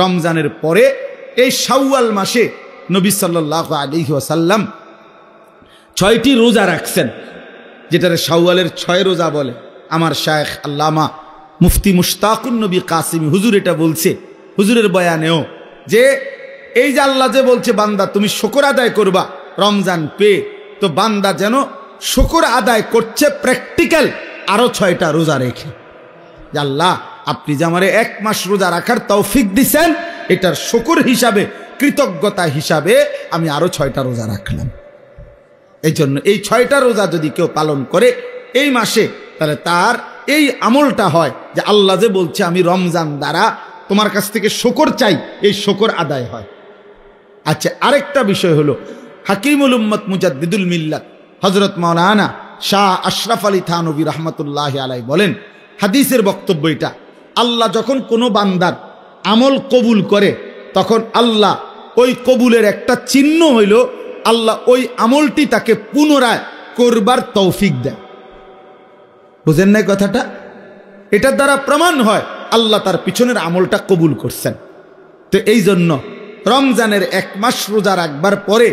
রমজানের পরে এই শাওয়াল মাসে নবী সাল্লাল্লাহু আলাইহি ওয়াসাল্লাম 6টি রোজা রাখছেন, যেটারে শাওয়ালের 6 রোজা বলে। আমার শায়েখ আল্লামা মুফতি মুশতাকুন নবী কাসিমি হুজুর এটা বলছে হুজুরের বয়ানেও, যে এই যে আল্লাহ যে বলছে বান্দা তুমি শুকর আদায় করবা রমজান পেয়ে, তো বান্দা যেন শুকর আদায় করছে প্র্যাকটিক্যাল আরো 6টা রোজা রেখে, যে আল্লাহ আপনি যে আমারে 1 মাস রোজা রাখার তৌফিক দিছেন, এটার শুকর হিসাবে কৃতজ্ঞতা হিসাবে আমি আরো 6টা রোজা রাখলাম। এই জন্য এই 6টা রোজা যদি কেউ পালন করে এই মাসে, তাহলে তার এই আমলটা হয় যে আল্লাহ যে বলছে আমি রমজান দ্বারা তোমার কাছ থেকে শুকর চাই, এই শুকর আদায় হয়। আচ্ছা, আরেকটা বিষয় হলো হাকিমুল উম্মত মুজাদ্দিদুল মিল্লাত হযরত মাওলানা শাহ আশরাফ আলী থানভী রাহমাতুল্লাহি আলাইহি বলেন, হাদিসের বক্তব্য এটা, আল্লাহ যখন কোনো বান্দার আমল কবুল করে তখন আল্লাহ ওই কবুলের একটা চিহ্ন হইল আল্লাহ ওই আমলটি তাকে পুনরায় করবার তৌফিক দেয়। বুঝেন নাই কথাটা? এটার দ্বারা প্রমাণ হয় আল্লাহ তার পিছনের আমলটা কবুল করছেন। তো এই জন্য রমজানের 1 মাস রোজা রাখবার পরে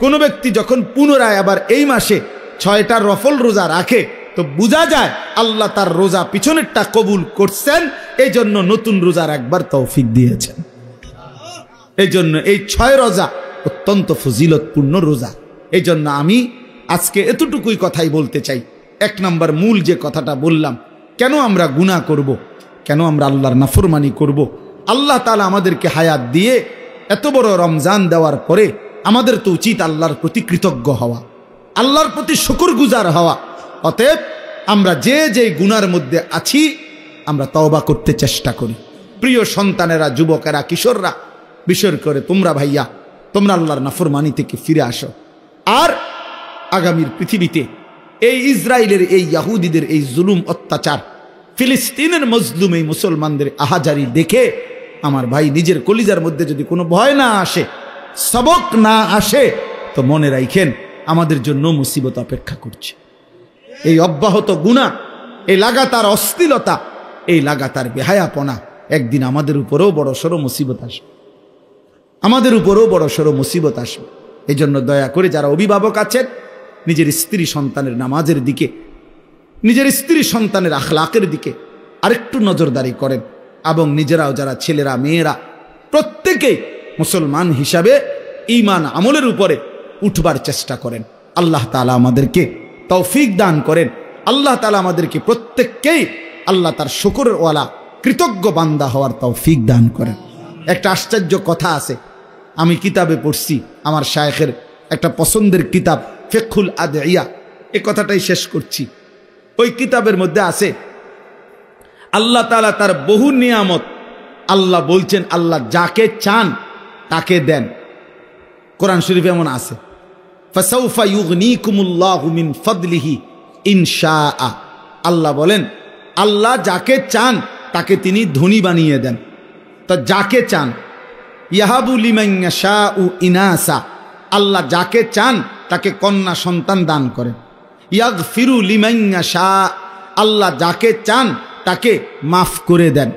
কোনো ব্যক্তি যখন পুনরায় আবার এই মাসে 6টা রফল রোজা রাখে, তো বোঝা যায় আল্লাহ তার রোজা পিছনেরটা কবুল করছেন, এই জন্য নতুন রোজা রাখবার তৌফিক দিয়েছেন। এই জন্য এই 6 রোজা অত্যন্ত ফজিলতপূর্ণ রোজা। এই জন্য আমি আজকে এতটুকুই কথাই বলতে চাই। 1 নম্বর মূল যে কথাটা বললাম, কেন আমরা গুনাহ করব, কেন আমরা আল্লাহর নাফরমানি করব? আল্লাহ তাআলা আমাদেরকে হায়াত দিয়ে এত বড় রমজান দেওয়ার পরে আমাদের তো উচিত আল্লাহর প্রতি কৃতজ্ঞ হওয়া, আল্লাহর প্রতি শুকরগুজার হওয়া। অতএব আমরা যে যে গুনার মধ্যে আছি আমরা তওবা করতে চেষ্টা করি। প্রিয় সন্তানেরা, যুবকেরা, কিশোররা, বিশেষ করে তোমরা ভাইয়া, তোমরা আল্লাহর নাফরমানি থেকে ফিরে আসো। আর আগামীর পৃথিবীতে এই ইসরায়েলের এই ইহুদিদের এই জুলুম অত্যাচার, ফিলিস্তিনের মজলুম এই মুসলমানদের আহাজারি দেখে আমার ভাই নিজের কলিজার মধ্যে যদি কোনো ভয় না আসে, সবক না আসে, তো মনে রাখেন আমাদের জন্য মুসিবত অপেক্ষা করছে। এই অব্যাহত গুনাহ, এই লাগাতার অশ্লীলতা, এই লাগাতার বেহায়াপনা একদিন আমাদের উপরেও বড়সড় মুসিবত আসবে, আমাদের উপরেও বড়সড় মুসিবত আসবে। এই জন্য দয়া করে যারা অভিভাবক আছেন, নিজের স্ত্রী সন্তানের নামাজের দিকে, নিজের স্ত্রী সন্তানের আখলাকের দিকে আরেকটু নজরদারি করেন, এবং নিজেরাও যারা ছেলেরা মেয়েরা প্রত্যেকেই মুসলমান হিসাবে ঈমান আমলের উপরে উঠবার চেষ্টা করেন। আল্লাহ তাআলা আমাদেরকে তৌফিক দান করেন। আল্লাহ তাআলা আমাদেরকে প্রত্যেককেই আল্লাহ তার শুকরের ওয়ালা কৃতজ্ঞ বান্দা হওয়ার তৌফিক দান করেন। একটা আশ্চর্য কথা আছে, আমি কিতাবে পড়ছি, আমার শায়েখের একটা পছন্দের কিতাব ফিকহুল আদইয়া, এই কথাটাই শেষ করছি। ওই কিতাবের মধ্যে আছে আল্লাহ তাআলা তার বহু নিয়ামত, আল্লাহ বলছেন আল্লাহ যাকে চান তাকে দেন। কোরআন শরীফে এমন আছে, ফাসাউফা ইউগনিকুমুল্লাহু মিন ফাদলিহি ইনশাআ। আল্লাহ বলেন আল্লাহ যাকে চান তাকে তিনি ধনী বানিয়ে দেন। তো যাকে চান, ইয়াহাবু লিমান ইয়াশাউ ইনাসা, আল্লাহ যাকে চান তাকে কন্যা সন্তান দান করেন। ইয়াগফিরু লিমান ইয়াশা, আল্লাহ যাকে চান তাকে মাফ করে দেন।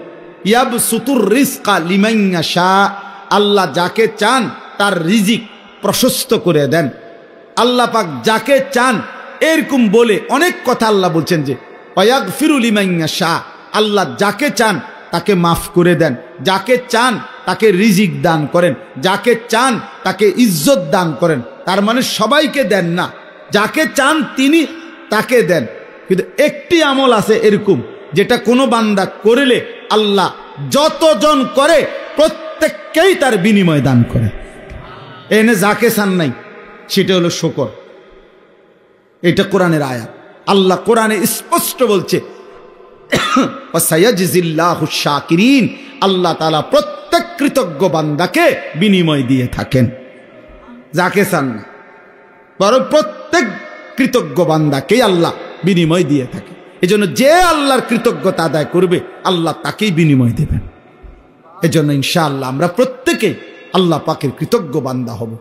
ইয়াবসুতুর রিজকা লিমান ইয়াশা, আল্লাহ যাকে চান তার রিজিক প্রশস্ত করে দেন। আল্লাহ পাক যাকে চান, এরকম বলে অনেক কথা আল্লাহ বলছেন যে ওয়াগফিরু লিমান ইয়াশা, আল্লাহ যাকে চান তাকে মাফ করে দেন, যাকে চান তাকে রিজিক দান করেন, যাকে চান তাকে ইজ্জত দান করেন। তার মানে সবাইকে দেন না, যাকে চান তিনি তাকে দেন। কিন্তু একটি আমল আছে এরকম, যেটা কোনো বান্দা করলে আল্লাহ যতজন করে প্রত্যেককেই তার বিনিময় দান করে। এনে যাকে চান নাই, সেটা হলো শুকর। এটা কোরআনের আয়াত। আল্লাহ কোরআনে স্পষ্ট বলছে ওয়াসায়াজিল্লাহু শাকিরিন, আল্লাহ তাআলা প্রত্যেক কৃতজ্ঞ বান্দাকে বিনিময় দিয়ে থাকেন, যাকে চান না, বরং প্রত্যেক কৃতজ্ঞ বান্দাকে আল্লাহ বিনিময় দিয়ে থাকে। এজন্য যে আল্লাহর কৃতজ্ঞতা আদায় করবে আল্লাহ তাকেই বিনিময় দেবেন। এজন্য ইনশাআল্লাহ আমরা প্রত্যেকে আল্লাহ পাকের কৃতজ্ঞ বান্দা হব।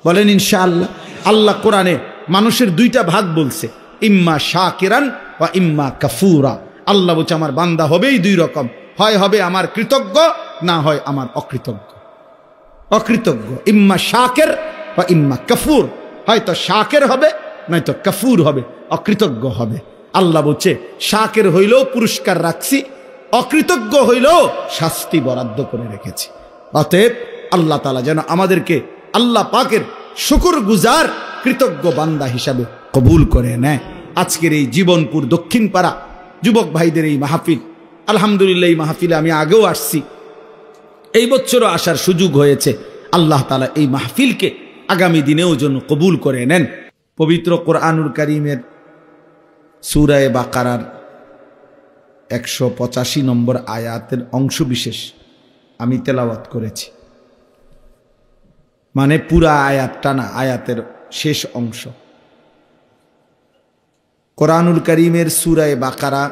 বলেন ইনশাআল্লাহ। আল্লাহ কোরআনে মানুষের 2টা ভাগ বলছে, ইম্মা শাকিরান ওয়া ইম্মা কাফুরা। আল্লাহ বলছে আমার বান্দা হবেই 2 রকম, হয় হবে আমার কৃতজ্ঞ, না হয় আমার অকৃতজ্ঞ। অকৃতজ্ঞ ইম্মা শাকের বা ইম্মা কাফুর, হয়তো শাকের হবে নয়তো কাফুর হবে, অকৃতজ্ঞ হবে। আল্লাহ বলছে শাকের হইলেও পুরস্কার রাখছি, অকৃতজ্ঞ হইলেও শাস্তি বরাদ্দ করে রেখেছি। অতএব আল্লাহ তাআলা যেন আমাদেরকে আল্লাহ পাকের শুকর গুজার কৃতজ্ঞ বান্দা হিসাবে কবুল করে নেয়। আজকের এই জীবনপুর দক্ষিণ পাড়া যুবক ভাইদের এই মাহফিল, আলহামদুলিল্লাহ এই মাহফিলে আমি আগেও আসছি, এই বছরও আসার সুযোগ হয়েছে। আল্লাহ তাআলা এই মাহফিলকে আগামী দিনেও যেন কবুল করে নেন। পবিত্র কোরআনুল কারীমের সূরা বাকারার 185 নম্বর আয়াতের অংশ বিশেষ আমি তেলাওয়াত করেছি, মানে পুরা আয়াতটা না, আয়াতের শেষ অংশ। কোরআনুল কারীমের সূরা বাকারা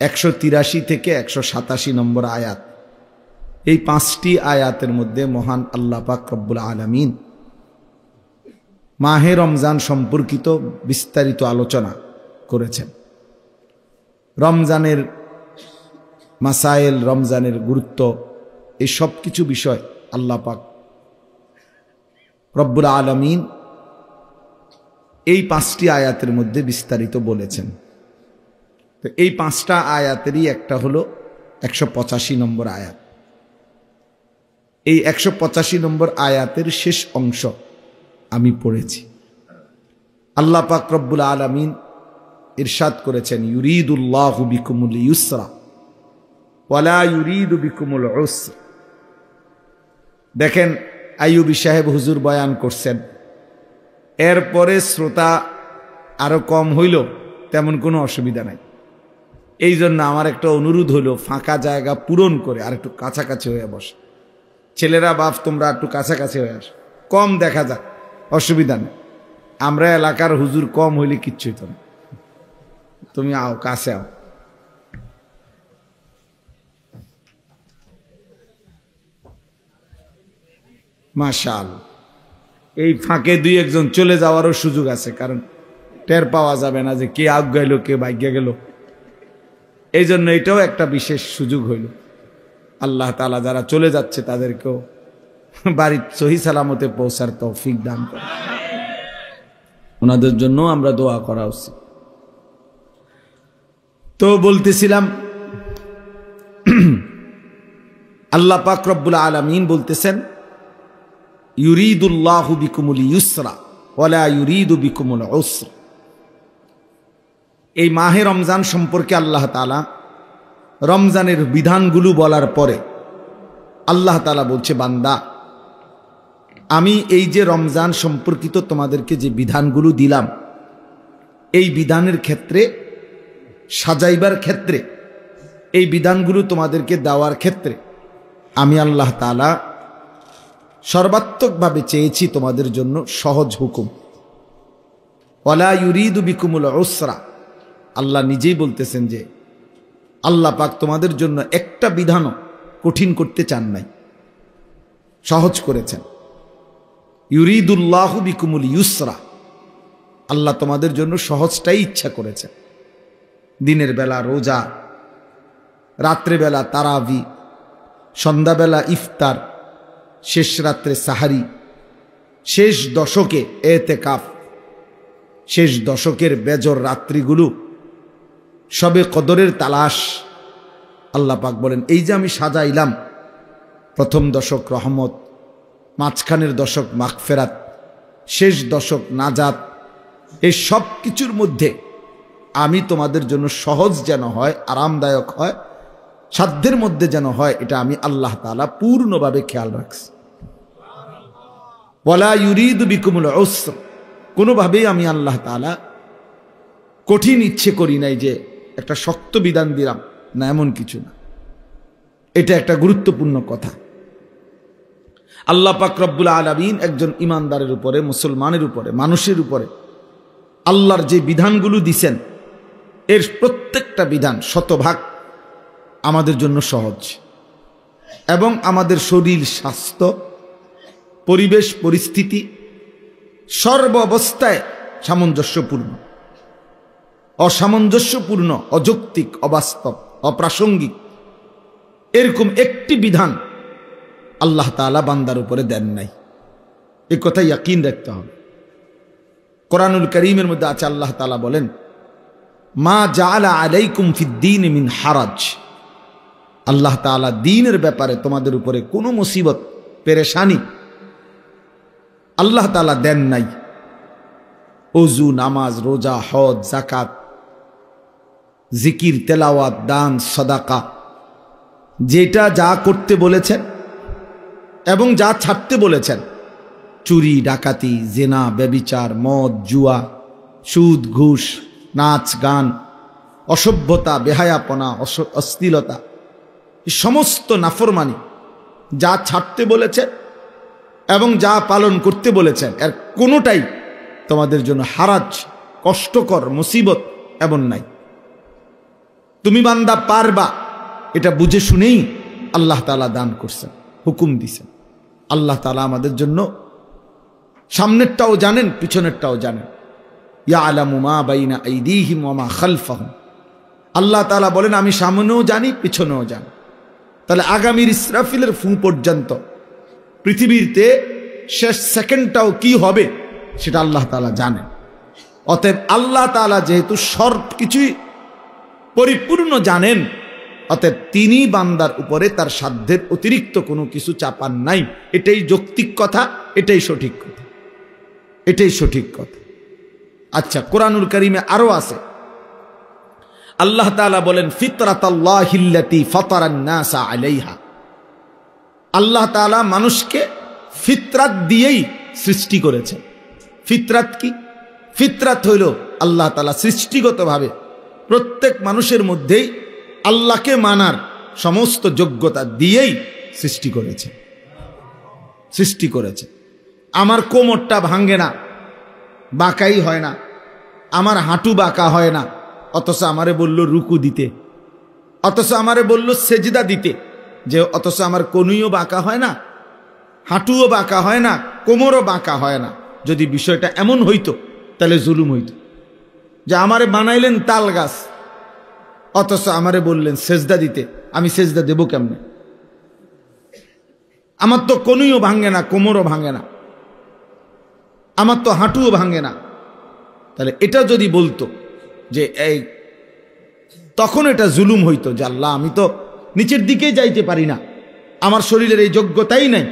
183 থেকে 187 নম্বর আয়াত, এই 5টি আয়াতের মধ্যে মহান আল্লাহ পাক রব্বুল আলামিন মাহে রমজান সম্পর্কিত বিস্তারিত আলোচনা করেছেন। রমজানের মাসাইল, রমজানের গুরুত্ব, এই সব কিছু বিষয় আল্লাহ পাক রব্বুল আলামিন এই 5টি আয়াতের মধ্যে বিস্তারিত বলেছেন। তো এই 5টা আয়াতেরই একটা হলো 185 নম্বর আয়াত। এই 185 নম্বর আয়াতের শেষ অংশ আমি পড়েছি। আল্লাহ পাক রব্বুল আলামিন ইরশাদ করেছেন, ইউরিদুল্লাহু বিকুমুল ইউসরা ওয়ালা ইউরিদু বিকুমুল উসরা। দেখেন আইয়ুবী সাহেব হুজুর বয়ান করছেন, এরপরে শ্রোতা আরো কম হইল তেমন কোনো অসুবিধা নাই। এই জন্য আমার একটা অনুরোধ হলো, ফাঁকা জায়গা পূরণ করে আর একটু কাছাকাছি হয়ে বসে। ছেলেরা বাপ তোমরা একটু কাছাকাছি হয়ে আসো, কম দেখা যাক, অসুবিধা নেই। আমরা এলাকার হুজুর কম হইলে কিচ্ছু হইতো না, তুমি আও, কাছে আও। মাশাআল্লাহ, এই ফাঁকে 2-1 চলে যাওয়ারও সুযোগ আছে, কারণ টের পাওয়া যাবে না যে কে আগ গেল কে ভাগ্যে গেল। এই জন্য এটাও একটা বিশেষ সুযোগ হইল। আল্লাহ তাআলা যারা চলে যাচ্ছে তাদেরকেও বাড়ির সহি সালামতে পৌঁছার তৌফিক দান করে, ওনাদের জন্য আমরা দোয়া করা উচিত। তো বলতেছিলাম, আল্লাহ পাক রব্বুল আলামিন বলতেছেন, ইউরিদুল্লাহু বিকুমুল ইউসরা ওয়ালা ইউরিদু বিকুমুল উসরা। এই মাহে রমজান সম্পর্কে আল্লাহ তাআলা রমজানের বিধানগুলো বলার পরে আল্লাহ তাআলা বলছে, বান্দা আমি এই যে রমজান সম্পর্কিত তোমাদেরকে যে বিধানগুলো দিলাম, এই বিধানের ক্ষেত্রে, সাজাইবার ক্ষেত্রে, এই বিধানগুলো তোমাদেরকে দেওয়ার ক্ষেত্রে আমি আল্লাহ তাআলা সর্বাত্মকভাবে চেয়েছি তোমাদের জন্য সহজ হুকুম। ওয়ালা ইউরিদু বিকুমুল উসরা, আল্লাহ নিজেই বলতেছেন যে আল্লাহ পাক তোমাদের জন্য একটা বিধানও কঠিন করতে চান নাই, সহজ করেছেন। ইউরিদুল্লাহু বিকুমুল ইউসরা, আল্লাহ তোমাদের জন্য সহজটাই ইচ্ছা করেছেন। দিনের বেলা রোজা, রাত্রেবেলা তারাবি, সন্ধ্যাবেলা ইফতার, শেষ রাত্রে সাহারি, শেষ দশকে এতেকাফ, শেষ দশকের বেজর রাত্রিগুলো, সবে কদরের তালাশ। আল্লাহ পাক বলেন, এই যে আমি সাজাইলাম, প্রথম দশক রহমত, মাঝখানের দশক মাগফিরাত, শেষ দশক নাজাত, এই সব কিছুর মধ্যে আমি তোমাদের জন্য সহজ যেন হয়, আরামদায়ক হয়, সাধ্যের মধ্যে যেন হয়, এটা আমি আল্লাহ তাআলা পূর্ণভাবে খেয়াল রাখছি। ওয়ালা ইউরিদু বিকুমুল উসর, কোনোভাবেই আমি আল্লাহ তাআলা কঠিন ইচ্ছে করি নাই যে একটা শক্ত বিধান দিলাম, না, এমন কিছু না। এটা একটা গুরুত্বপূর্ণ কথা। আল্লাহ পাক রব্বুল আলামিন একজন ইমানদারের উপরে, মুসলমানের উপরে, মানুষের উপরে আল্লাহর যে বিধানগুলো দিছেন, এর প্রত্যেকটা বিধান শতভাগ আমাদের জন্য সহজ, এবং আমাদের শরীর স্বাস্থ্য, পরিবেশ পরিস্থিতি সর্ব অবস্থায় সামঞ্জস্যপূর্ণ। অসামঞ্জস্যপূর্ণ, অযৌক্তিক, অবাস্তব, অপ্রাসঙ্গিক এরকম একটি বিধান আল্লাহ তাআলা বান্দার উপরে দেন নাই। এই কথা ইয়াকিন রাখতে হবে। কোরআনুল কারীমের মধ্যে আছে, আল্লাহ তাআলা বলেন, মা জাআলা আলাইকুম ফিদ্দীন মিন হারাজ। আল্লাহ তাআলা দ্বীনের ব্যাপারে তোমাদের উপরে কোনো মুসিবত পেরেশানি আল্লাহ তাআলা দেন নাই। ওযু, নামাজ, রোজা, হজ, যাকাত, জিকির, তেলাওয়াত, দান, সাদাকা, যেটা যা করতে বলেছেন এবং যা ছাড়তে বলেছেন, চুরি, ডাকাতি, জেনা, ব্যভিচার, মদ, জুয়া, সুদ, ঘুষ, নাচ, গান, অসভ্যতা, বেহায়াপনা, অশ্লীলতা, এই সমস্ত নাফরমানি যা ছাড়তে বলেছেন এবং যা পালন করতে বলেছেন, এর কোনোটাই তোমাদের জন্য হারাজ, কষ্টকর, মুসিবত এমন নাই। তুমি বান্দা পারবা, এটা বুঝে শুনেই আল্লাহ তাআলা দান করছেন, হুকুম দিছেন। আল্লাহ তাআলা আমাদের জন্য সামনেরটাও জানেন, পিছনেরটাও জানেন। ইয়ালামু মা বাইনা আইদিহিম ওয়া মা খালফাহুম। আল্লাহ তাআলা বলেন, আমি সামনেও জানি, পিছনেও জানি। তাহলে আগামীর ইসরাফিলের ফু পর্যন্ত পৃথিবীতে শেষ সেকেন্ডটাও কি হবে সেটা আল্লাহ তাআলা জানেন। অতএব আল্লাহ তাআলা যেহেতু সব কিছুই পরিপূর্ণ জানেন, অতএব তিনি বান্দার উপরে তার সাধ্যের অতিরিক্ত কোনো কিছু চাপান নাই। এটাই যৌক্তিক কথা, এটাই সঠিক কথা, এটাই সঠিক কথা। আচ্ছা, কোরআনুল কারীমে আরো আছে, আল্লাহ তাআলা বলেন, ফিতরাতাল্লাহিল্লাতী ফাতারান নাসা আলাইহা। আল্লাহ তাআলা মানুষকে ফিতরাত দিয়েই সৃষ্টি করেছেন। ফিতরাত কি? ফিতরাত হইল আল্লাহ তাআলা সৃষ্টিগতভাবে প্রত্যেক মানুষের মধ্যেই আল্লাহকে মানার সমস্ত যোগ্যতা দিয়েই সৃষ্টি করেছে, সৃষ্টি করেছে। আমার কোমরটা ভাঙে না, বাঁকাই হয় না, আমার হাঁটু বাঁকা হয় না, অথচ আমারে বলল রুকু দিতে, অথচ আমারে বলল সেজদা দিতে, যে অথচ আমার কনুইও বাঁকা হয় না, হাঁটুও বাঁকা হয় না, কোমরও বাঁকা হয় না। যদি বিষয়টা এমন হইতো তাহলে জুলুম হইতো, যে আমারে বানাইলেন তাল গাছ, অথচ আমারে বললেন সেজদা দিতে, আমি সেজদা দেব কেমনে? আমার তো কনুইও ভাঙে না, কোমরও ভাঙে না, আমার তো হাঁটুও ভাঙে না। তাহলে এটা যদি বলতো যে এই, তখন এটা জুলুম হইতো, যে আল্লাহ আমি তো নিচের দিকে যাইতে পারি না, আমার শরীরের এই যোগ্যতাই নাই,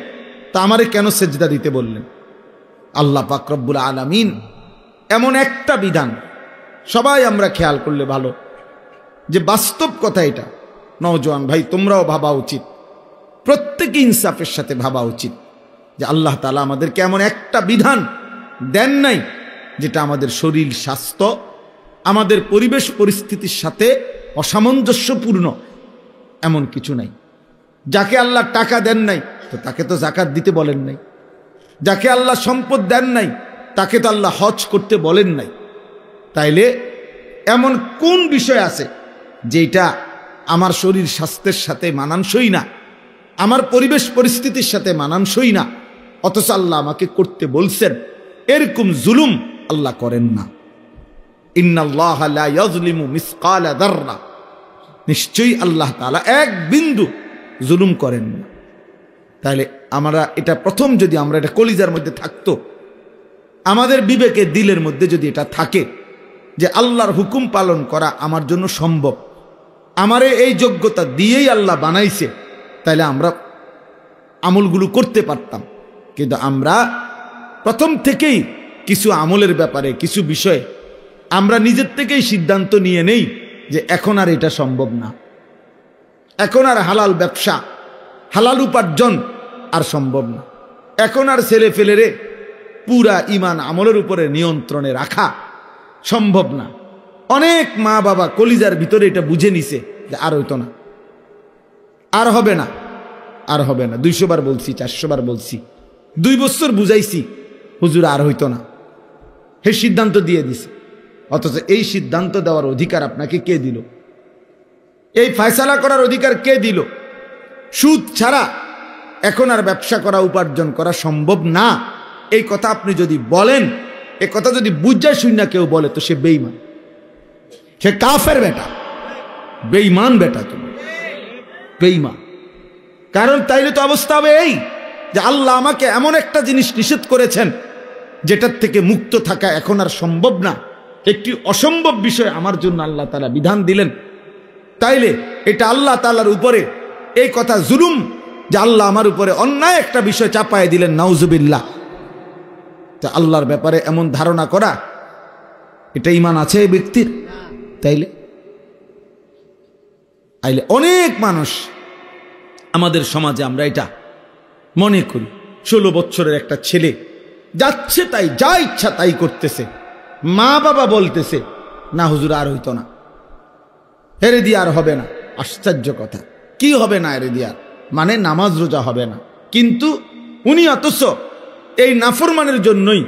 তা আমারে কেন সেজদা দিতে বললেন? আল্লাহ পাক রব্বুল আলামিন এমন একটা বিধান, সবাই আমরা খেয়াল করলে ভালো, যে বাস্তব কথা এটা। নওজোয়ান ভাই, তোমরাও ভাবা উচিত, প্রত্যেকে ইনসাফের সাথে ভাবা উচিত, যে আল্লাহ তাআলা আমাদেরকে এমন একটা বিধান দেন নাই যেটা আমাদের শরীর স্বাস্থ্য, আমাদের পরিবেশ পরিস্থিতির সাথে অসামঞ্জস্যপূর্ণ, এমন কিছু নাই। যাকে আল্লাহ টাকা দেন নাই, তো তাকে তো যাকাত দিতে বলেন নাই। যাকে আল্লাহ সম্পদ দেন নাই, তাকে তো আল্লাহ হজ করতে বলেন নাই। তাইলে এমন কোন বিষয় আছে যেটা আমার শরীর স্বাস্থ্যের সাথে মানানসই না, আমার পরিবেশ পরিস্থিতির সাথে মানানসই না, অথচ আল্লাহ আমাকে করতে বলছেন? এরকম জুলুম আল্লাহ করেন না। ইন্নাল্লাহা লা ইয়াজলিমু মিসকালা যাররা, নিশ্চয়ই আল্লাহ তাআলা এক বিন্দু জুলুম করেন না। তাহলে আমরা এটা প্রথম, যদি আমরা এটা কলিজার মধ্যে থাকতো, আমাদের বিবেকে দিলের মধ্যে যদি এটা থাকে যে আল্লাহর হুকুম পালন করা আমার জন্য সম্ভব, আমারে এই যোগ্যতা দিয়েই আল্লাহ বানাইছে, তাহলে আমরা আমলগুলো করতে পারতাম। কিন্তু আমরা প্রথম থেকেই কিছু আমলের ব্যাপারে, কিছু বিষয়ে আমরা নিজের থেকেই সিদ্ধান্ত নিয়ে নেই যে এখন আর এটা সম্ভব না, এখন আর হালাল ব্যবসা, হালাল উপার্জন আর সম্ভব না, এখন আর ছেলে ফেলেরে পুরা ইমান আমলের উপরে নিয়ন্ত্রণে রাখা সম্ভব না। অনেক মা বাবা কলিজার ভিতরে এটা বুঝে নিছে যে আর হইতো না, আর হবে না, আর হবে না। 200 বার বলছি, 400 বার বলছি, 2 বছর বুঝাইছি, হুজুর আর হইতো না, হে সিদ্ধান্ত দিয়ে দিছে। অথচ এই সিদ্ধান্ত দেওয়ার অধিকার আপনাকে কে দিল? এই ফয়সালা করার অধিকার কে দিল? সুদ ছাড়া এখন আর ব্যবসা করা, উপার্জন করা সম্ভব না, এই কথা আপনি যদি বলেন, এই কথা যদি বুঝায় শুনে কেউ বলে, তো সে বেঈমান, সে কাফের বেটা, বেঈমান বেটা, তুমি বেঈমান। কারণ তাইলে তো অবস্থা হবে এই যে আল্লাহ আমাকে এমন একটা জিনিস নিষেধ করেছেন যেটার থেকে মুক্ত থাকা এখন আর সম্ভব না, একটি অসম্ভব বিষয় আমার জন্য আল্লাহ তাআলা বিধান দিলেন। তাইলে এটা আল্লাহ তাআলার উপরে এই কথা জুলুম যে আল্লাহ আমার উপরে অন্যায় একটা বিষয় চাপায় দিলেন, নাউজুবিল্লাহ। তা আল্লাহর ব্যাপারে এমন ধারণা করা, এটা ঈমান আছে এই ব্যক্তির? তাইলে অনেক মানুষ আমাদের সমাজে আমরা এটা মনে করি। 16 বছরের একটা ছেলে যাচ্ছে তাই, যা ইচ্ছা তাই করতেছে, মা বাবা বলতেছে না হুজুর আর হইতো না, হেরে দিয়ে আর হবে না। আশ্চর্য কথা, কি হবে না হেরে দিয়ে? মানে নামাজ রোজা হবে না, কিন্তু উনি অথচ এই নাফরমানের জন্যই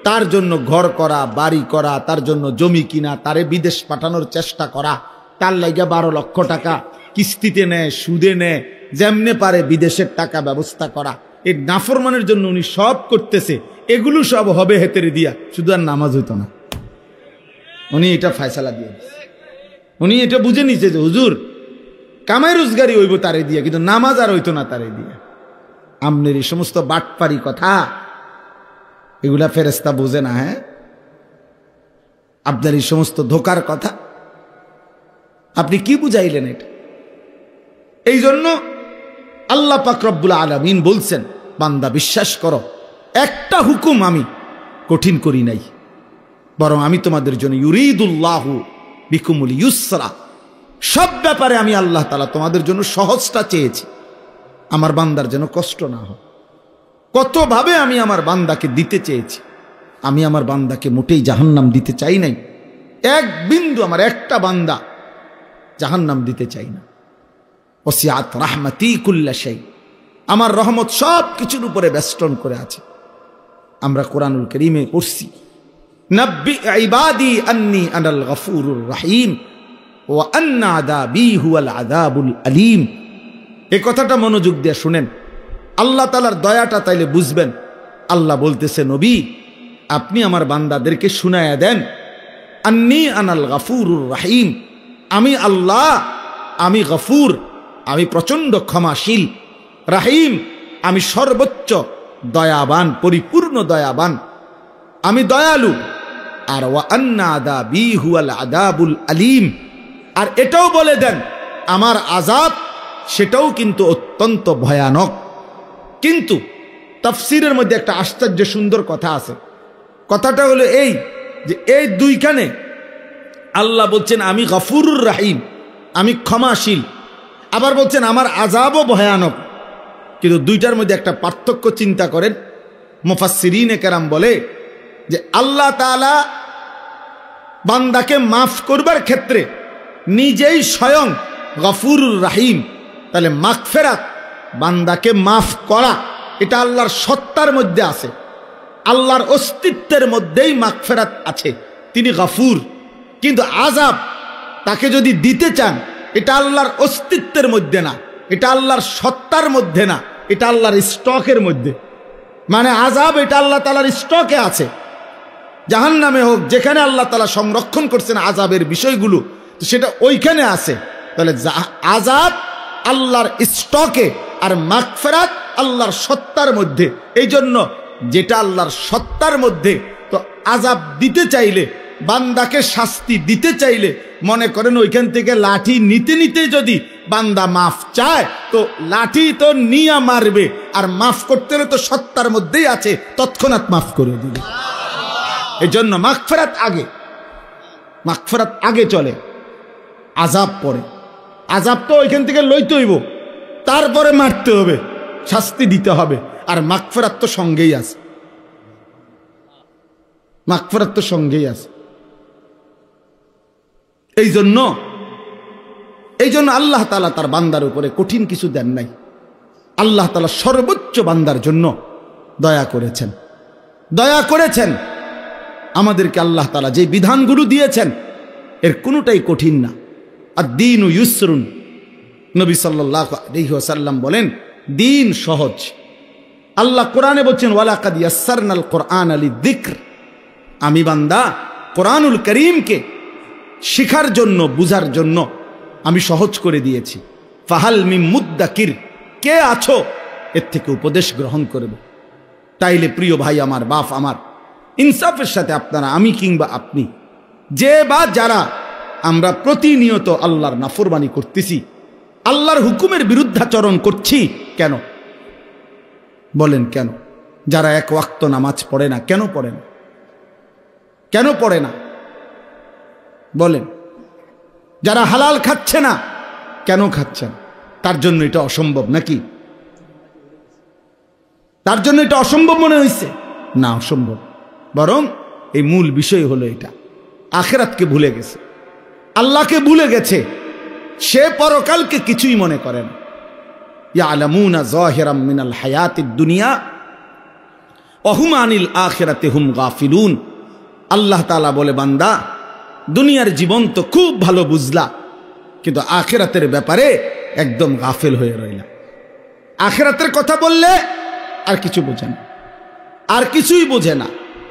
তার জন্য ঘর করা, বাড়ি করা, তার জন্য জমি কিনা, তারে বিদেশ পাঠানোর চেষ্টা করা, তার লাইগা 12 লক্ষ টাকা কিস্তিতে নেয়, সুদে নেয়, যেমনে পারে বিদেশের টাকা ব্যবস্থা করা। এই নাফরমানের জন্য উনি সব করতেছে, এগুলো সব হবে হেতেরে দিয়া, শুধু আর নামাজ হইতো না। উনি এটা ফয়সালা দিয়ে, উনি এটা বুঝে নিছে যে হুজুর কামাই রোজগারি হইব তারে দিয়া, কিন্তু নামাজ আর হইতো না তারে দিয়া। আমনের এই সমস্ত বাটপারি কথা এগুলা ফেরেশতা বোঝে না। হ্যাঁ, আপনার এই সমস্ত ধোকার কথা আপনি কি বুঝাইলেন? এটা এই জন্য আল্লাহ পাক রব্বুল আলামিন বলছেন, বান্দা বিশ্বাস করো, একটা হুকুম আমি কঠিন করি নাই, বরং আমি তোমাদের জন্য ইউরিদুল্লাহু বিকুমুল ইউসরা, সব ব্যাপারে আমি আল্লাহ তাআলা তোমাদের জন্য সহজটা চেয়েছি, আমার বান্দার যেন কষ্ট না হয়। কতভাবে আমি আমার বান্দাকে দিতে চেয়েছি, আমি আমার বান্দাকে মোটেই জাহান্নাম দিতে চাই নাই। এক বিন্দু আমার একটা বান্দা জাহান্নাম দিতে চাই না। ওসিআত রাহমাতি কুল্লা শাই, আমার রহমত সব কিছুর উপরে বেষ্টন করে আছে। আমরা কোরআনুল কারীমে পড়ছি, নাব্বি ইবাদি আন্নী আনাল গফুরুর রহিম ওয়া আন্না আযাবি হুয়াল আযাবুল আলীম। এই কথাটা মনোযোগ দিয়ে শুনেন, আল্লাহ তাআলার দয়াটা তাইলে বুঝবেন। আল্লাহ বলতেছে, নবী আপনি আমার বান্দাদেরকে শুনায়া দেন, আন্নী আনাল গফুরুর রহিম, আমি আল্লাহ, আমি গফুর, আমি প্রচন্ড ক্ষমাশীল, রাহিম, আমি সর্বোচ্চ দয়াবান, পরিপূর্ণ দয়াবান, আমি দয়ালু। আর ওয়া আন্না আযাবি হুয়াল আযাবুল আলীম, আর এটাও বলে দেন আমার আযাব সেটাও কিন্তু অত্যন্ত ভয়ানক। কিন্তু তাফসীরের মধ্যে একটা আশ্চর্য সুন্দর কথা আছে। কথাটা হলো এই যে এই দুইখানে আল্লাহ বলছেন আমি গফুরুর রাহিম, আমি ক্ষমাশীল, আবার বলছেন আমার আযাবও ভয়ানক। কিন্তু দুইটার মধ্যে একটা পার্থক্য চিন্তা করেন। মুফাসসিরিনে কেরাম বলে যে আল্লাহ তাআলা বান্দাকে মাফ করবার ক্ষেত্রে নিজেই স্বয়ং গফুরুর রাহিম, তাহলে মাগফিরাত, বান্দাকে মাফ করা, এটা আল্লাহর সত্তার মধ্যে আছে, আল্লাহর অস্তিত্বের মধ্যেই মাগফিরাত আছে, তিনি গফুর। কিন্তু আযাব তাকে যদি দিতে চান, এটা আল্লাহর অস্তিত্বের মধ্যে না, এটা আল্লাহর সত্তার মধ্যে না, এটা আল্লাহর স্টকের মধ্যে। মানে আযাব এটা আল্লাহ তাআলার স্টকে আছে, জাহান্নামে হোক, যেখানে আল্লাহ তাআলা সংরক্ষণ করছেন আযাবের বিষয়গুলো, তো সেটা ওইখানে আছে। তাহলে আযাব আল্লাহর স্টকে, আর মাগফিরাত আল্লাহর সত্তার মধ্যে। এই জন্য যেটা আল্লাহর সত্তার মধ্যে, তো আযাব দিতে চাইলে, বান্দাকে শাস্তি দিতে চাইলে, মনে করেন ওইখান থেকে লাঠি নিতে নিতে যদি বান্দা মাফ চায়, তো লাঠি তো নিয়া মারবে, আর মাফ করতে হলে তো সত্তার মধ্যেই আছে, তৎক্ষণাৎ মাফ করে দিবে। এই জন্য মাগফিরাত আগে, মাগফিরাত আগে চলে, আযাব পরে। আযাব তো ওইখান থেকে লইতে হইব, তারপরে মারতে হবে, শাস্তি দিতে হবে, আর মাগফিরাত তো সঙ্গেই আছে, মাগফিরাত তো সঙ্গেই আছে। এই জন্য আল্লাহ তাআলা তার বান্দার উপরে কঠিন কিছু দেন নাই। আল্লাহ তাআলা সর্বোচ্চ বান্দার জন্য দয়া করেছেন, দয়া করেছেন। আমাদেরকে আল্লাহ তাআলা যে বিধানগুলো দিয়েছেন এর কোনোটাই কঠিন না। আদ-দীনু ইউসরুন, নবী সাল্লাল্লাহু আলাইহি ওয়াসাল্লাম বলেন দিন সহজ। আল্লাহ কোরআনে বলছেন ওয়ালাকাদ ইয়াসসারনাল কুরআনা লিযিকর, আমি বান্দা কোরআনুল কারীমকে শিখার জন্য, বুঝার জন্য আমি সহজ করে দিয়েছি। ফাহাল মিন মুদ্দাকির, কে আছো এর থেকে উপদেশ গ্রহণ করবে। তাইলে প্রিয় ভাই আমার, বাপ আমার, ইনসাফের সাথে আপনারা, আমি কিংবা আপনি, যে বা যারা আমরা প্রতিনিয়ত আল্লাহর নাফরমানি করতেছি, আল্লাহর হুকুমের বিরুদ্ধাচরণ করছি, কেন বলেন? কেন? যারা এক ওয়াক্ত নামাজ পড়ে না, কেন পড়ে না? কেন পড়ে না বলেন? যারা হালাল খাচ্ছে না, কেন খাচ্ছেন? তার জন্য এটা অসম্ভব নাকি? তার জন্য এটা অসম্ভব মনে হয়েছে? না, অসম্ভব। বরং এই মূল বিষয় হলো এটা, আখিরাতকে ভুলে গেছে, আল্লাহকে ভুলে গেছে, সে পরকালকে কিছুই মনে করে না। ইয়ালামুনা যাহিরাম মিনাল হায়াতিদ দুনিয়া ওয়া হুম আনিল আখিরাতি হুম গাফিলুন। আল্লাহ তাআলা বলে, বান্দা, দুনিয়ার জীবন তো খুব ভালো বুঝলা, কিন্তু আখিরাতের ব্যাপারে একদম গাফেল হয়ে রইলা। আখিরাতের কথা বললে আর কিছু বোঝে না, আর কিছুই বোঝে না।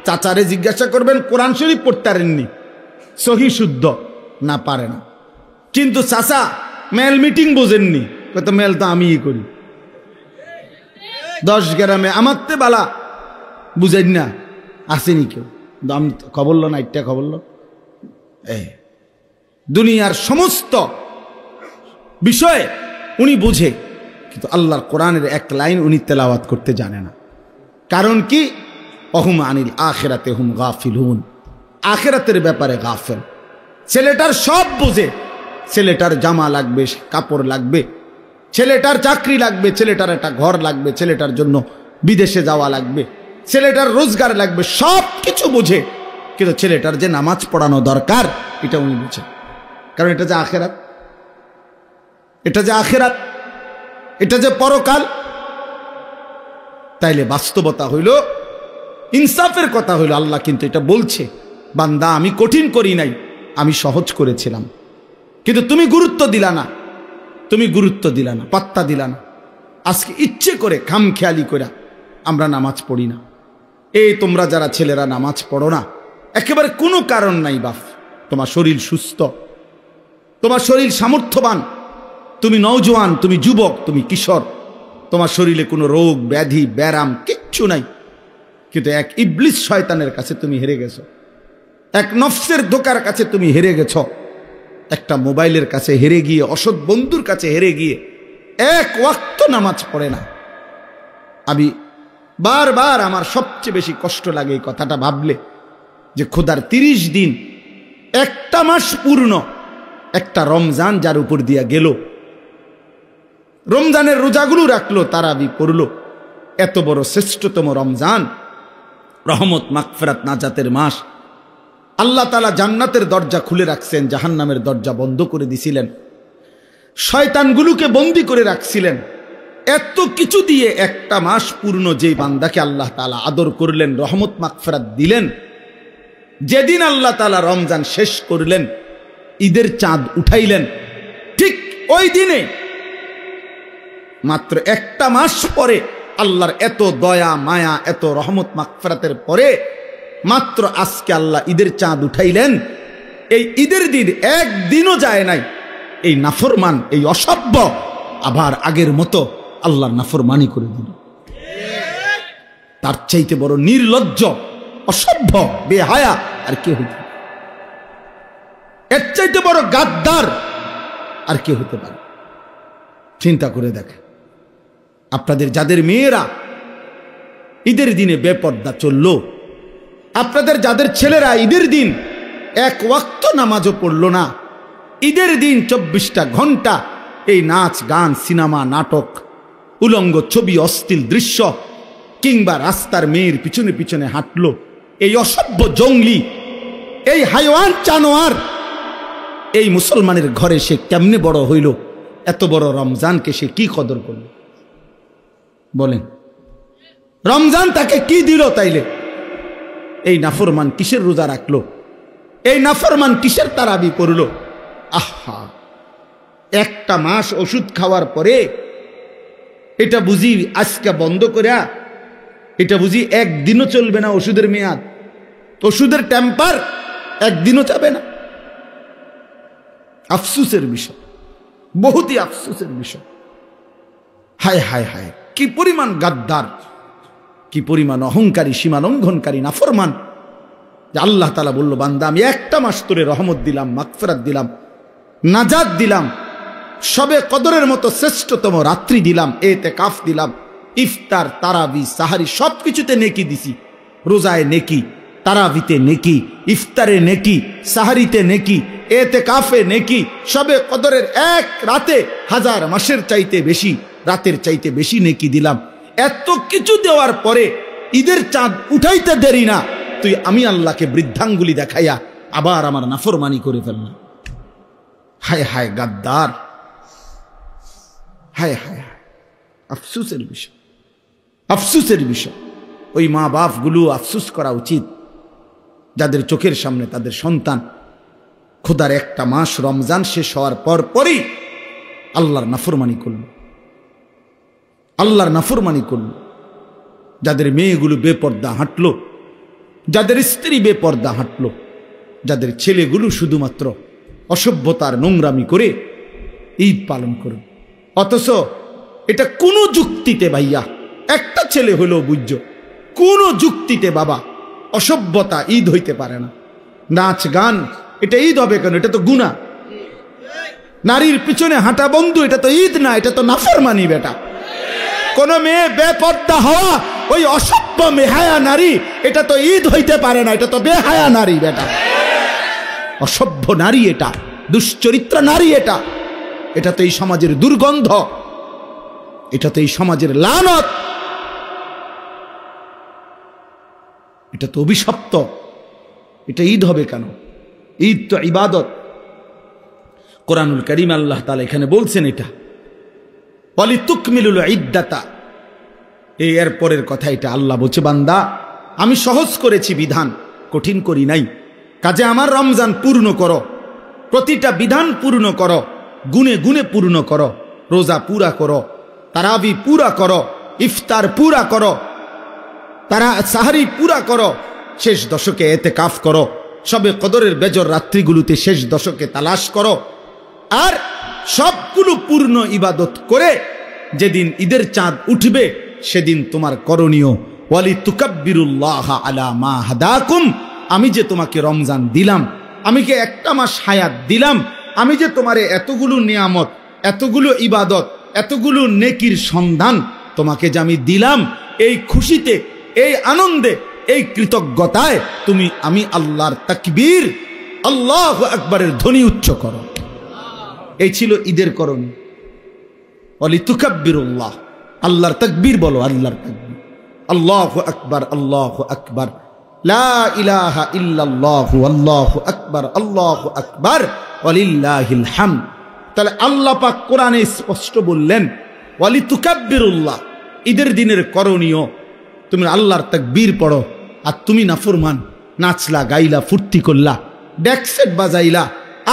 চাচারে জিজ্ঞাসা করবেন, কোরআন শরীফ পড়তে পারেননি, সহি শুদ্ধ না, পারে না। কিন্তু চাচা মেল মিটিং বোঝেননি, কত মেল তো আমিই করি, 10 গ্রামে আমার তে বালা বুঝেন না, আসেনি কেউ। আমি খবর লো না, একটা খবর লো। দুনিয়ার সমস্ত বিষয়ে উনি বুঝে, কিন্তু আল্লাহর কোরআনের এক লাইন উনি তেলাওয়াত করতে জানে না। কারণ কি? অহুম আনিল আখিরাতে হুম গাফিলুন। আখিরাতের ব্যাপারে গাফেল। ছেলেটার সব বোঝে, ছেলেটার জামা লাগবে, কাপড় লাগবে, ছেলেটার চাকরি লাগবে, ছেলেটার একটা ঘর লাগবে, ছেলেটার জন্য বিদেশে যাওয়া লাগবে, ছেলেটার রোজগার লাগবে, সব কিছু বোঝে, কিন্তু ছেলেটার যে নামাজ পড়ানো দরকার এটা উনি বুঝে। কারণ এটা যে আখিরাত, এটা যে আখিরাত, এটা যে পরকাল। তাইলে বাস্তবতা হইল, ইনসাফের কথা হইল, আল্লাহ কিন্তু এটা বলছে, বান্দা আমি কঠিন করি নাই, আমি সহজ করেছিলাম, কিন্তু তুমি গুরুত্ব দিলা না, তুমি গুরুত্ব দিলা না, পাত্তা দিলা না। আজকে ইচ্ছে করে খামখেয়ালি করে আমরা নামাজ পড়ি না। এই তোমরা যারা ছেলেরা নামাজ পড়ো না, একেবারে কোনো কারণ নাই বাপ। তোমার শরীর সুস্থ, তোমার শরীর সামর্থ্যবান, তুমি নওজোয়ান, তুমি যুবক, তুমি কিশোর, তোমার শরীরে কোনো রোগ ব্যাধি ব্যারাম কিচ্ছু নাই, কিন্তু এক ইবলিস শয়তানের কাছে তুমি হেরে গেছো, এক নফসের ধোকার কাছে তুমি হেরে গেছো, একটা মোবাইলের কাছে হেরে গিয়ে, অসৎ বন্ধুর কাছে হেরে গিয়ে এক ওয়াক্ত নামাজ পড়ে না। আমি বারবার, আমার সবচেয়ে বেশি কষ্ট লাগে এই কথাটা ভাবলে, যে খোদার 30 দিন, একটা মাস পূর্ণ, একটা রমজান যার উপর দিয়া গেল, রমজানের রোজাগুলো রাখলো, তারাবি পড়লো, এত বড় শ্রেষ্ঠতম রমজান, রহমত মাগফিরাত নাজাতের মাস, আল্লাহ তাআলা জান্নাতের দরজা খুলে রাখছেন, জাহান্নামের দরজা বন্ধ করে দিছিলেন, শয়তানগুলোকে বন্দী করে রাখছিলেন। এত কিছু দিয়ে একটা মাস পূর্ণ যে বান্দাকে আল্লাহ তাআলা আদর করলেন, রহমত মাগফিরাত দিলেন, যেদিন আল্লাহ তাআলা রমজান শেষ করলেন, ঈদের চাঁদ উঠাইলেন, ঠিক ওই দিনে মাত্র একটা মাস পরে আল্লাহর এত দয়া মায়া, এত রহমত মাগফিরাতের পরে মাত্র আজকে আল্লাহ ঈদের চাঁদ উঠাইলেন। এই ঈদের দিন একদিনও যায় নাই এই নাফরমান, এই অসভ্য আবার আগের মতো আল্লাহর নাফরমানি করে দিল। তার চাইতে বড় নির্লজ্জ, অসভ্য, বেহায়া আর কে হইতে পারে? এর চাইতে বড় গাদ্দার আর কে হতে পারে? চিন্তা করে দেখে। আপনাদের যাদের মেয়েরা ঈদের দিনে বেপর্দা চলল, আপনাদের যাদের ছেলেরা ঈদের দিন এক ওয়াক্ত নামাজও পড়ল না, ঈদের দিন 24টা ঘন্টা এই নাচ গান, সিনেমা, নাটক, উলঙ্গ ছবি, অশ্লীল দৃশ্য, কিংবা রাস্তার মেয়ের পিছনে পিছনে হাঁটলো, এই অসভ্য জঙ্গলি, এই হাইওয়ান জানোয়ার, এই মুসলমানের ঘরে সে কেমনে বড় হইল? এত বড় রমজানকে সে কি কদর করল বলেন? রমজান তাকে কি দিল? তাইলে এই নাফরমান কিসের রোজা রাখলো? এই নাফরমান কিসের তারাবি করলো? আহা, একটা মাস ওষুধ খাওয়ার পরে এটা বুঝি আজকে বন্ধ করে, এটা বুঝি একদিনও চলবে না ওষুধের মেয়াদ, ওষুধের টেম্পার একদিনও যাবে না। আফসোসের বিষয়, বহুতই আফসোসের বিষয়। হায় হায় হায়, কি পরিমাণ গাদ্দার, কি পরিমাণ অহংকারী, সীমা লঙ্ঘনকারী, নাফরমান। যে আল্লাহ তাআলা বলল, বান্দা আমি একটা মাস তোরে রহমত দিলাম, মাগফিরাত দিলাম, নাজাত দিলাম, সবে কদরের মতো শ্রেষ্ঠতম রাত্রি দিলাম, ইতিকাফ দিলাম, ইফতার, তারাবি, সাহারি সবকিছুতে নেকি দিছি। রোজায় নেকি, তারাবিতে নেকি, ইফতারে নেকি, সাহারিতে নেকি, ইতিকাফে নেকি, সবে কদরের এক রাতে 1000 মাসের চাইতে বেশি, রাতের চাইতে বেশি নেকি দিলাম। এত কিছু দেওয়ার পরে ঈদের চাঁদ উঠাইতে দেরি না, তুই আমি আল্লাহকে বৃদ্ধাঙ্গুলি দেখাইয়া আবার আমার নাফরমানি করে ফেললাম। হায় হায় গাদ্দার, হায় হায় হায়, আফসোসের বিষয়, আফসোসের বিষয়। ওই মা বাপগুলো আফসোস করা উচিত, যাদের চোখের সামনে তাদের সন্তান খোদার একটা মাস রমজান শেষ হওয়ার পরই আল্লাহর নাফরমানি করল, আল্লাহর নাফরমানি করল। যাদের মেয়েগুলো বেপর্দা হাঁটলো, যাদের স্ত্রী বেপর্দা হাঁটলো, যাদের ছেলেগুলো শুধুমাত্র অসভ্যতার নোংরামি করে ঈদ পালন করল। অথচ এটা কোনো যুক্তিতে ভাইয়া, একটা ছেলে হলেও বুঝছ, কোনো যুক্তিতে বাবা অসভ্যতা ঈদ হইতে পারে না। নাচ গান এটা ঈদ হবে কেন? এটা তো গুনাহ। নারীর পিছনে হাঁটা বন্ধু, এটা তো ঈদ না, এটা তো নাফরমানি বেটা। কোন মেয়ে বেপর্দা হওয়া, ওই অসভ্য বেহায়া নারী, এটা তো ঈদ হইতে পারে না, এটা তো বেহায়া নারী বেটা, অসভ্য নারী, এটা দুশ্চরিত্র নারী, এটা এটা তো এই সমাজের দুর্গন্ধ, এটা তো এই সমাজের লানত, এটা তো অভিশপ্ত। এটা ঈদ হবে কেন? ঈদ তো ইবাদত। কোরআনুল কারীম আল্লাহ তাআলা এখানে বলছেন এটা ওয়ালিতুকমিলুল ইদ্দাতা, এর পরের কথা এটা। আল্লাহ বলছে, বান্দা আমি সহজ করেছি বিধান, কঠিন করি নাই। কাজে আমার রমজান পূর্ণ করো, প্রতিটা বিধান পূর্ণ করো, গুণে গুণে পূর্ণ করো, রোজা পুরা করো, তারাবি পুরা করো, ইফতার পুরা করো, সাহারি পুরা করো, শেষ দশকে ইতিকাফ করো, সবে কদরের বেজর রাত্রিগুলোতে শেষ দশকে তালাশ করো, আর সবগুলো পূর্ণ ইবাদত করে যেদিন ঈদের চাঁদ উঠবে সেদিন তোমার করণীয় ওয়ালিতুকাব্বিরুল্লাহ আলা মা হাদাকুম, আমি যে তোমাকে রমজান দিলাম, আমি যে একটা মাস হায়াত দিলাম, আমি যে তোমারে এতগুলো নিয়ামত, এতগুলো ইবাদত, এতগুলো নেকির সন্ধান তোমাকে যে আমি দিলাম, এই খুশিতে, এই আনন্দে, এই কৃতজ্ঞতায় তুমি আমি আল্লাহর তাকবীর, আল্লাহু আকবারের ধ্বনি উচ্চ করো। এই ছিল ঈদের করণীয়। ওয়ালিতুকাব্বিরুল্লাহ, আল্লাহর তাকবীর বলো, আল্লাহর তাকবীর, আল্লাহু আকবার, আল্লাহু আকবার, লা ইলাহা ইল্লাল্লাহু আল্লাহু আকবার, আল্লাহু আকবার ওয়ালিল্লাহিল হামদ। তাহলে আল্লাহ পাক কোরআনে স্পষ্ট বললেন ওয়ালিতুকাব্বিরুল্লাহ, ঈদের দিনের করণীয় তুমি আল্লাহর তাকবীর পড়ো। আর তুমি নাফরমান, নাচলা, গাইলা, ফুর্তি করলা, ডেকসেট বাজাইলা,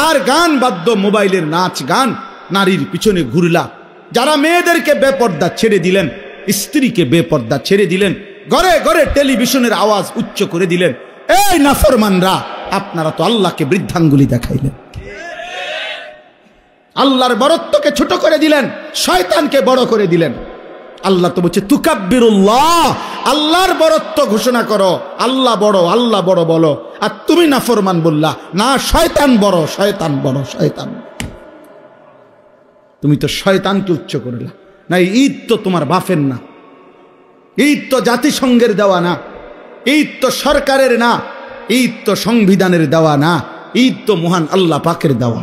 আর গান বাদ্য, মোবাইলের নাচ গান, নারীর পিছনে ঘুরলা, যারা মেয়েদেরকে বেপর্দা ছেড়ে দিলেন, স্ত্রীকে বেপর্দা ছেড়ে দিলেন, ঘরে ঘরে টেলিভিশনের আওয়াজ উচ্চ করে দিলেন, এই নাফরমানরা, আপনারা তো আল্লাহকে বৃদ্ধাঙ্গুলি দেখাইলেন, আল্লাহর বরত্বকে ছোট করে দিলেন, শয়তানকে বড় করে দিলেন। আল্লাহ তো বলছে তুকাব্বিরুল্লাহ, আল্লাহর বরত্ব ঘোষণা করো, আল্লাহ বড়, আল্লাহ বড় বলো। আর তুমি নাফরমান বললা, না শয়তান বড়, শয়তান বড়, শয়তান। তুমি তো শয়তানকে উচ্চ করলা। না, ঈদ তো তোমার বাপের না, ঈদ তো জাতিসংঘের দেওয়া না, ঈদ তো সরকারের না, ঈদ তো সংবিধানের দেওয়া না, ঈদ তো মহান আল্লাহ পাকের দেওয়া।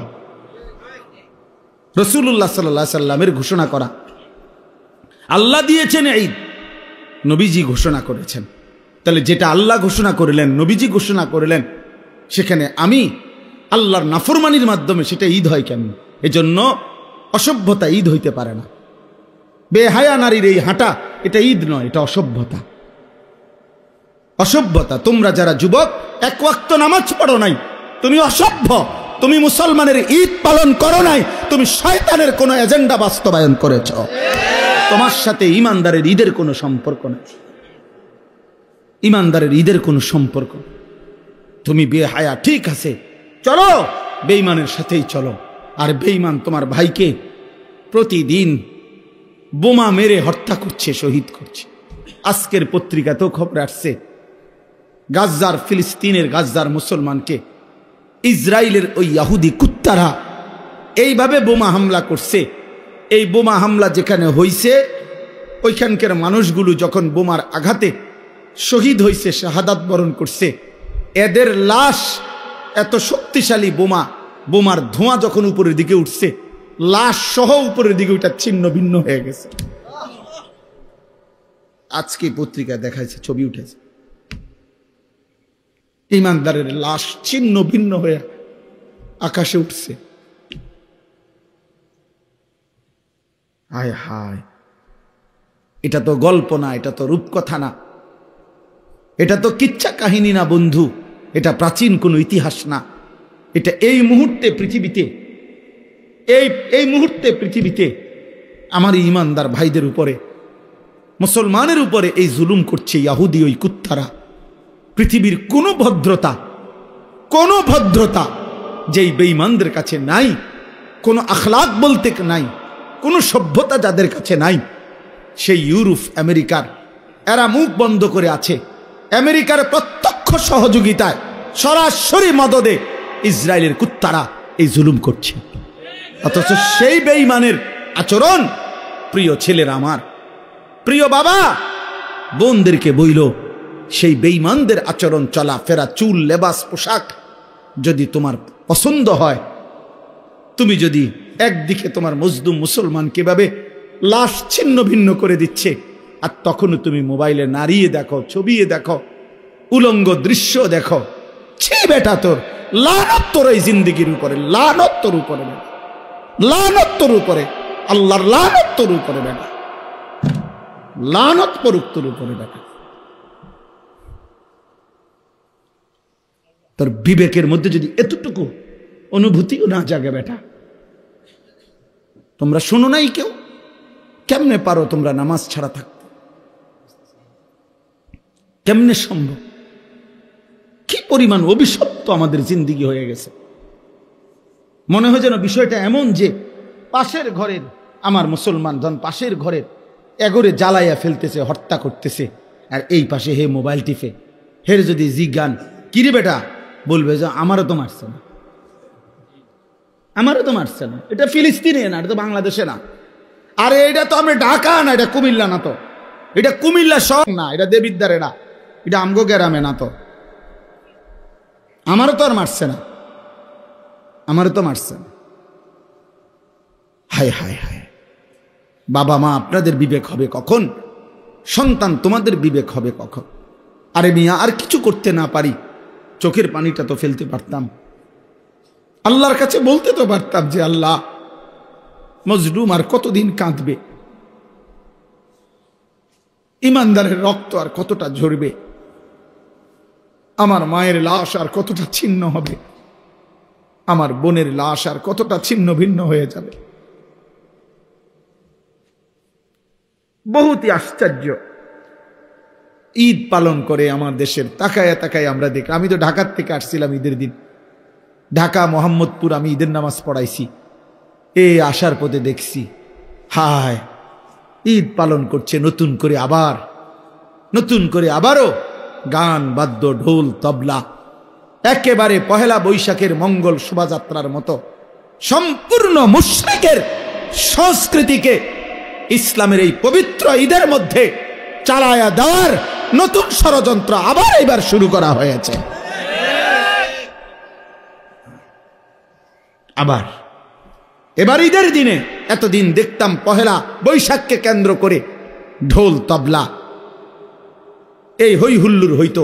রাসূলুল্লাহ সাল্লাল্লাহু আলাইহি সাল্লামের ঘোষণা করা, আল্লাহ দিয়েছেন ঈদ, নবীজি ঘোষণা করেছেন। তাহলে যেটা আল্লাহ ঘোষণা করলেন, নবীজি ঘোষণা করলেন, সেখানে আমি আল্লাহর নাফরমানির মাধ্যমে সেটা ঈদ হয় কেমন? এজন্য অসভ্যতা ঈদ হইতে পারে না। বেহায়া নারীর এই হাঁটা, এটা ঈদ নয়, এটা অসভ্যতা, অসভ্যতা। তোমরা যারা যুবক এক ওয়াক্ত নামাজ পড়ো নাই, তুমি অসভ্য। তুমি মুসলমানের ঈদ পালন করো নাই, তুমি শয়তানের কোনো এজেন্ডা বাস্তবায়ন করেছ। তোমার সাথে ইমানদারের ঈদের কোনো সম্পর্ক নেই, ইমানদারের ঈদের কোনো সম্পর্ক। তুমি বেহায়া, ঠিক আছে, চলো বেঈমানের সাথেই চলো। আর বেঈমান তোমার ভাইকে প্রতিদিন বোমা মেরে হত্যা করছে, শহীদ করছে। আজকের পত্রিকাতেও খবর আসছে, গাজ্জার, ফিলিস্তিনের গাজ্জার মুসলমানকে ইসরায়েলের ওই ইহুদি কুত্তারা এইভাবে বোমা হামলা করছে। এই বোমা হামলা যেখানে হইছে, ওইখানকার মানুষগুলো যখন বোমার আঘাতে শহীদ হয়েছে, শাহাদাত বরণ করছে, এদের লাশ এত শক্তিশালী বোমা, বোমার ধোঁয়া যখন উপরের দিকে উঠছে, লাশ সহ উপরের দিকে ওইটা ছিন্ন ভিন্ন হয়ে গেছে। আজকে পত্রিকায় দেখাইছে, ছবি উঠেছে, ইমানদারের লাশ ছিন্ন ভিন্ন হয়ে আকাশে উঠছে। হায় হায়, এটা তো গল্প না, এটা তো রূপকথা না, এটা তো কিচ্ছা কাহিনী না বন্ধু, এটা প্রাচীন কোনো ইতিহাস না। এটা এই মুহূর্তে পৃথিবীতে, এই মুহূর্তে পৃথিবীতে আমার ইমানদার ভাইদের উপরে, মুসলমানের উপরে এই জুলুম করছে ইহুদি ওই কুত্তারা। পৃথিবীর কোনো ভদ্রতা যেই বেঈমানদের কাছে নাই, কোনো আখলাক বলতে নাই, কোনো সভ্যতা যাদের কাছে নাই, সেই ইউরোপ, আমেরিকার, এরা মুখ বন্ধ করে আছে। আমেরিকার প্রত্যক্ষ সহযোগিতায়, সরাসরি মদদে ইসরায়েলের কুত্তারা এই জুলুম করছে। অথচ সেই বেঈমানের আচরণ, প্রিয় ছেলেরা, আমার প্রিয় বাবা বোনদেরকে বইল, সেই বেঈমানদের আচরণ, চলাফেরা, চুল, লেবাস, পোশাক যদি তোমার পছন্দ হয়, তুমি যদি একদিকে তোমার মজলুম মুসলমান কিভাবে লাশ ছিন্ন ভিন্ন করে দিচ্ছে, আর তখনও তুমি মোবাইলে নাড়িয়ে দেখো, ছবিয়ে দেখো, উলঙ্গ দৃশ্য দেখো, ছি বেটা, তোর লানত তোর এই জিন্দেগির উপরে, লানত তোর উপরে বেটা, লানত তোর উপরে, আল্লাহর লানত তোর উপরে বেটা, লানত পড়ুক তোর উপরে বেটা। তোর বিবেকের মধ্যে যদি এতটুকু অনুভূতিও না জাগে বেটা, তোমরা শোনো নাই কেউ, কেমনে পারো তোমরা নামাজ ছাড়া থাকতে? কেমনে সম্ভব? কি পরিমাণ অভিশপ্ত আমাদের জিন্দিগি হয়ে গেছে। মনে হয় যেন বিষয়টা এমন যে পাশের ঘরের আমার মুসলমান জন পাশের ঘরের এগরে জ্বালাইয়া ফেলতেছে, হত্যা করতেছে, আর এই পাশে হে মোবাইল টিপে। হের যদি জিজ্ঞান কিরে বেটা, বলবে যে আমারও তো মারছে না, আমারও তো মারছে না, এটা ফিলিস্তিনে না, এটা তো বাংলাদেশে না, আরে এটা তো আমরা ঢাকা না, এটা কুমিল্লা না, তো এটা কুমিল্লা শহর না, এটা দেবিদ্বারে না, এটা আমগো গ্রামে না, তো আমারও তো আর মারছে না, আমারও তো মারছে না। হায় হায় হায়, বাবা মা আপনাদের বিবেক হবে কখন? সন্তান তোমাদের বিবেক হবে কখন? আরে মিয়া, আর কিছু করতে না পারি, চোখের পানিটা তো ফেলতে পারতাম, আল্লাহর কাছে বলতে তো পারতাম যে আল্লাহ, মজলুম আর কতদিন কাঁদবে, ইমানদারের রক্ত আর কতটা ঝরবে, আমার মায়ের লাশ আর কতটা ছিন্ন হবে, আমার বোনের লাশ আর কতটা ছিন্ন ভিন্ন হয়ে যাবে। বহুতই আশ্চর্য। ঈদ পালন করে আমার দেশের, তাকায় তাকায় আমরা দেখি, আমি তো ঢাকার থেকে আসছিলাম ঈদের দিন, ঢাকা মোহাম্মদপুর আমি ঈদের নামাজ পড়াইছি, এই আসার পথে দেখছি হায়, ঈদ পালন করছে নতুন করে, আবার নতুন করে, আবারও গান, বাদ্য, ঢোল, তবলা, একেবারে পহেলা বৈশাখের মঙ্গল শোভাযাত্রার মতো সম্পূর্ণ মুশরিকের সংস্কৃতিকে ইসলামের এই পবিত্র ঈদের মধ্যে চালায়া দেওয়ার নতুন ষড়যন্ত্র আবার এবার শুরু করা হয়েছে। আবার এবার ঈদের দিনে, এতদিন দেখতাম পহেলা বৈশাখকে কেন্দ্র করে ঢোল, তবলা, এই হই হুল্লুর হইতো,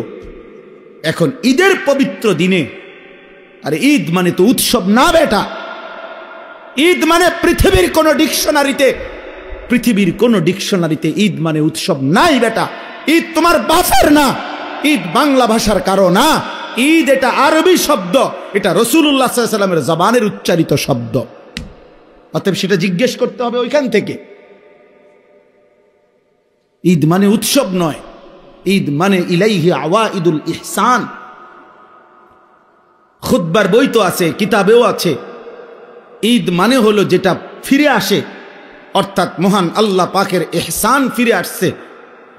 এখন ঈদের পবিত্র দিনে, আরে ঈদ মানে তো উৎসব না বেটা, ঈদ মানে পৃথিবীর কোন ডিকশনারিতে ঈদ মানে উৎসব নাই বেটা। ঈদ তোমার বাফের না, ঈদ বাংলা ভাষার কারো না, ঈদ এটা আরবি শব্দ, এটা রাসূলুল্লাহ সাল্লাল্লাহু আলাইহি ওয়াসাল্লামের জবানের উচ্চারিত শব্দ। অতএব সেটা জিজ্ঞেস করতে হবে ওইখান থেকে। ঈদ মানে উৎসব নয়, ঈদ মানে ইলাইহি আওয়াইদুল ইহসান। খুতবার বই তো আছে, কিতাবেও আছে, ঈদ মানে হলো যেটা ফিরে আসে, অর্থাৎ মহান আল্লাহ পাকের ইহসান ফিরে আসছে।